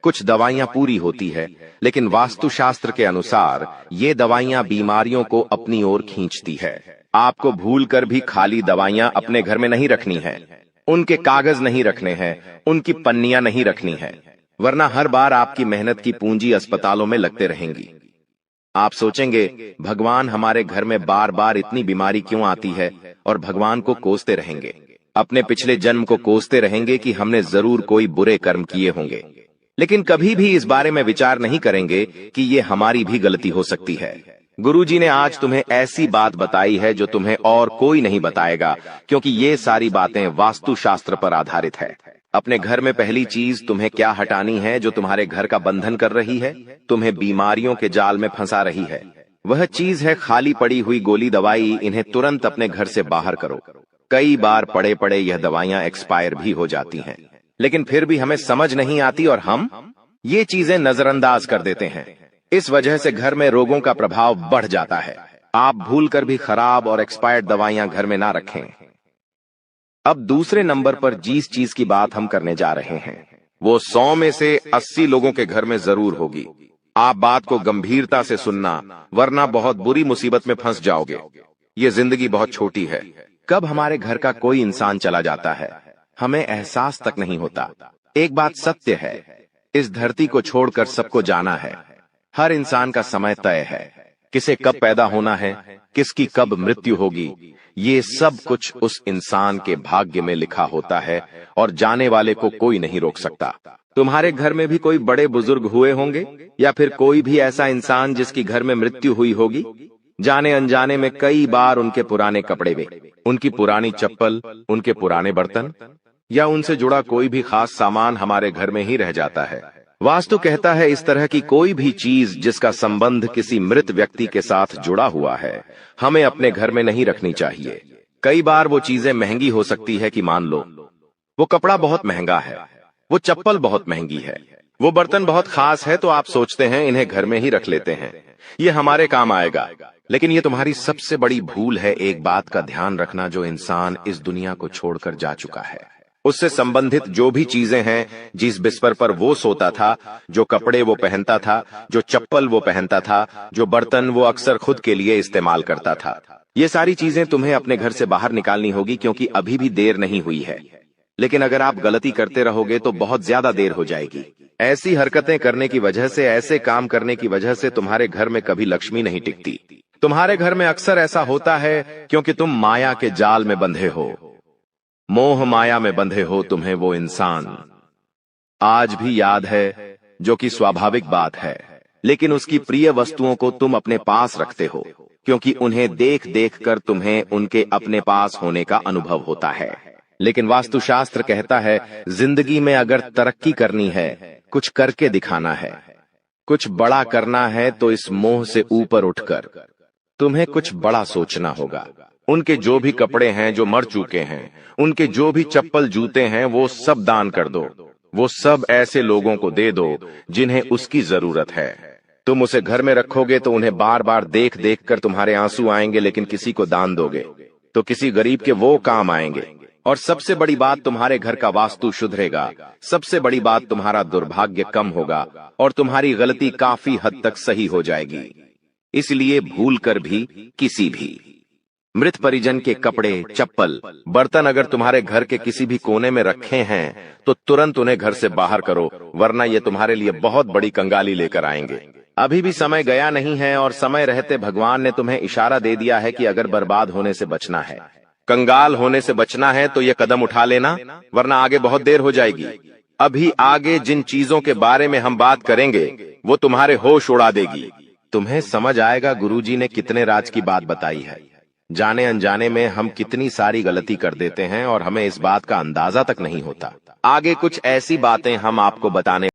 A: कुछ दवाइयां पूरी होती है, लेकिन वास्तुशास्त्र के अनुसार ये दवाइयां बीमारियों को अपनी ओर खींचती है। आपको भूलकर भी खाली दवाइयां अपने घर में नहीं रखनी है। उनके कागज नहीं रखने हैं, उनकी पन्नियां नहीं रखनी है, वरना हर बार आपकी मेहनत की पूंजी अस्पतालों में लगते रहेंगी। आप सोचेंगे, भगवान हमारे घर में बार बार इतनी बीमारी क्यों आती है, और भगवान को कोसते रहेंगे। अपने पिछले जन्म को कोसते रहेंगे कि हमने जरूर कोई बुरे कर्म किए होंगे। लेकिन कभी भी इस बारे में विचार नहीं करेंगे कि ये हमारी भी गलती हो सकती है। गुरुजी ने आज तुम्हें ऐसी बात बताई है जो तुम्हें और कोई नहीं बताएगा, क्योंकि ये सारी बातें वास्तुशास्त्र पर आधारित है। अपने घर में पहली चीज तुम्हें क्या हटानी है जो तुम्हारे घर का बंधन कर रही है, तुम्हें बीमारियों के जाल में फंसा रही है। वह चीज है खाली पड़ी हुई गोली दवाई। इन्हें तुरंत अपने घर से बाहर करो। कई बार पड़े पड़े यह दवाइयां एक्सपायर भी हो जाती हैं, लेकिन फिर भी हमें समझ नहीं आती और हम ये चीजें नजरअंदाज कर देते हैं। इस वजह से घर में रोगों का प्रभाव बढ़ जाता है। आप भूलकर भी खराब और एक्सपायर्ड दवाइयां घर में ना रखें। अब दूसरे नंबर पर जिस चीज की बात हम करने जा रहे हैं, वो 100 में से 80 लोगों के घर में जरूर होगी। आप बात को गंभीरता से सुनना, वरना बहुत बुरी मुसीबत में फंस जाओगे। ये जिंदगी बहुत छोटी है। कब हमारे घर का कोई इंसान चला जाता है, हमें एहसास तक नहीं होता। एक बात सत्य है, इस धरती को छोड़कर सबको जाना है। हर इंसान का समय तय है। किसे कब पैदा होना है, किसकी कब मृत्यु होगी, ये सब कुछ उस इंसान के भाग्य में लिखा होता है, और जाने वाले को कोई नहीं रोक सकता। तुम्हारे घर में भी कोई बड़े बुजुर्ग हुए होंगे, या फिर कोई भी ऐसा इंसान जिसकी घर में मृत्यु हुई होगी। जाने अनजाने में कई बार उनके पुराने कपड़े वे, उनकी पुरानी चप्पल, उनके पुराने बर्तन या उनसे जुड़ा कोई भी खास सामान हमारे घर में ही रह जाता है। वास्तु कहता है इस तरह की कोई भी चीज जिसका संबंध किसी मृत व्यक्ति के साथ जुड़ा हुआ है, हमें अपने घर में नहीं रखनी चाहिए। कई बार वो चीजें महंगी हो सकती है कि मान लो वो कपड़ा बहुत महंगा है, वो चप्पल बहुत महंगी है, वो बर्तन बहुत खास है, तो आप सोचते हैं इन्हें घर में ही रख लेते हैं, ये हमारे काम आएगा। लेकिन ये तुम्हारी सबसे बड़ी भूल है। एक बात का ध्यान रखना, जो इंसान इस दुनिया को छोड़कर जा चुका है, उससे संबंधित जो भी चीजें हैं, जिस बिस्तर पर वो सोता था, जो कपड़े वो पहनता था, जो चप्पल वो पहनता था, जो बर्तन वो अक्सर खुद के लिए इस्तेमाल करता था, ये सारी चीजें तुम्हें अपने घर से बाहर निकालनी होगी, क्योंकि अभी भी देर नहीं हुई है। लेकिन अगर आप गलती करते रहोगे तो बहुत ज्यादा देर हो जाएगी। ऐसी हरकतें करने की वजह से, ऐसे काम करने की वजह से तुम्हारे घर में कभी लक्ष्मी नहीं टिकती। तुम्हारे घर में अक्सर ऐसा होता है क्योंकि तुम माया के जाल में बंधे हो, मोह माया में बंधे हो। तुम्हें वो इंसान आज भी याद है, जो कि स्वाभाविक बात है, लेकिन उसकी प्रिय वस्तुओं को तुम अपने पास रखते हो, क्योंकि उन्हें देख देख कर तुम्हें उनके अपने पास होने का अनुभव होता है। लेकिन वास्तुशास्त्र कहता है, जिंदगी में अगर तरक्की करनी है, कुछ करके दिखाना है, कुछ बड़ा करना है, तो इस मोह से ऊपर उठकर तुम्हें कुछ बड़ा सोचना होगा। उनके जो भी कपड़े हैं जो मर चुके हैं, उनके जो भी चप्पल जूते हैं, वो सब दान कर दो। वो सब ऐसे लोगों को दे दो जिन्हें उसकी जरूरत है। तुम उसे घर में रखोगे तो उन्हें बार बार देख देख कर तुम्हारे आंसू आएंगे, लेकिन किसी को दान दोगे तो किसी गरीब के वो काम आएंगे। और सबसे बड़ी बात, तुम्हारे घर का वास्तु सुधरेगा। सबसे बड़ी बात, तुम्हारा दुर्भाग्य कम होगा और तुम्हारी गलती काफी हद तक सही हो जाएगी। इसलिए भूलकर भी किसी भी मृत परिजन के कपड़े, चप्पल, बर्तन अगर तुम्हारे घर के किसी भी कोने में रखे हैं तो तुरंत उन्हें घर से बाहर करो, वरना ये तुम्हारे लिए बहुत बड़ी कंगाली लेकर आएंगे। अभी भी समय गया नहीं है, और समय रहते भगवान ने तुम्हें इशारा दे दिया है कि अगर बर्बाद होने से बचना है कंगाल होने से बचना है तो ये कदम उठा लेना, वरना आगे बहुत देर हो जाएगी। अभी आगे जिन चीजों के बारे में हम बात करेंगे वो तुम्हारे होश उड़ा देगी। तुम्हें समझ आएगा गुरुजी ने कितने राज की बात बताई है। जाने अनजाने में हम कितनी सारी गलती कर देते हैं और हमें इस बात का अंदाजा तक नहीं होता। आगे कुछ ऐसी बातें हम आपको बताने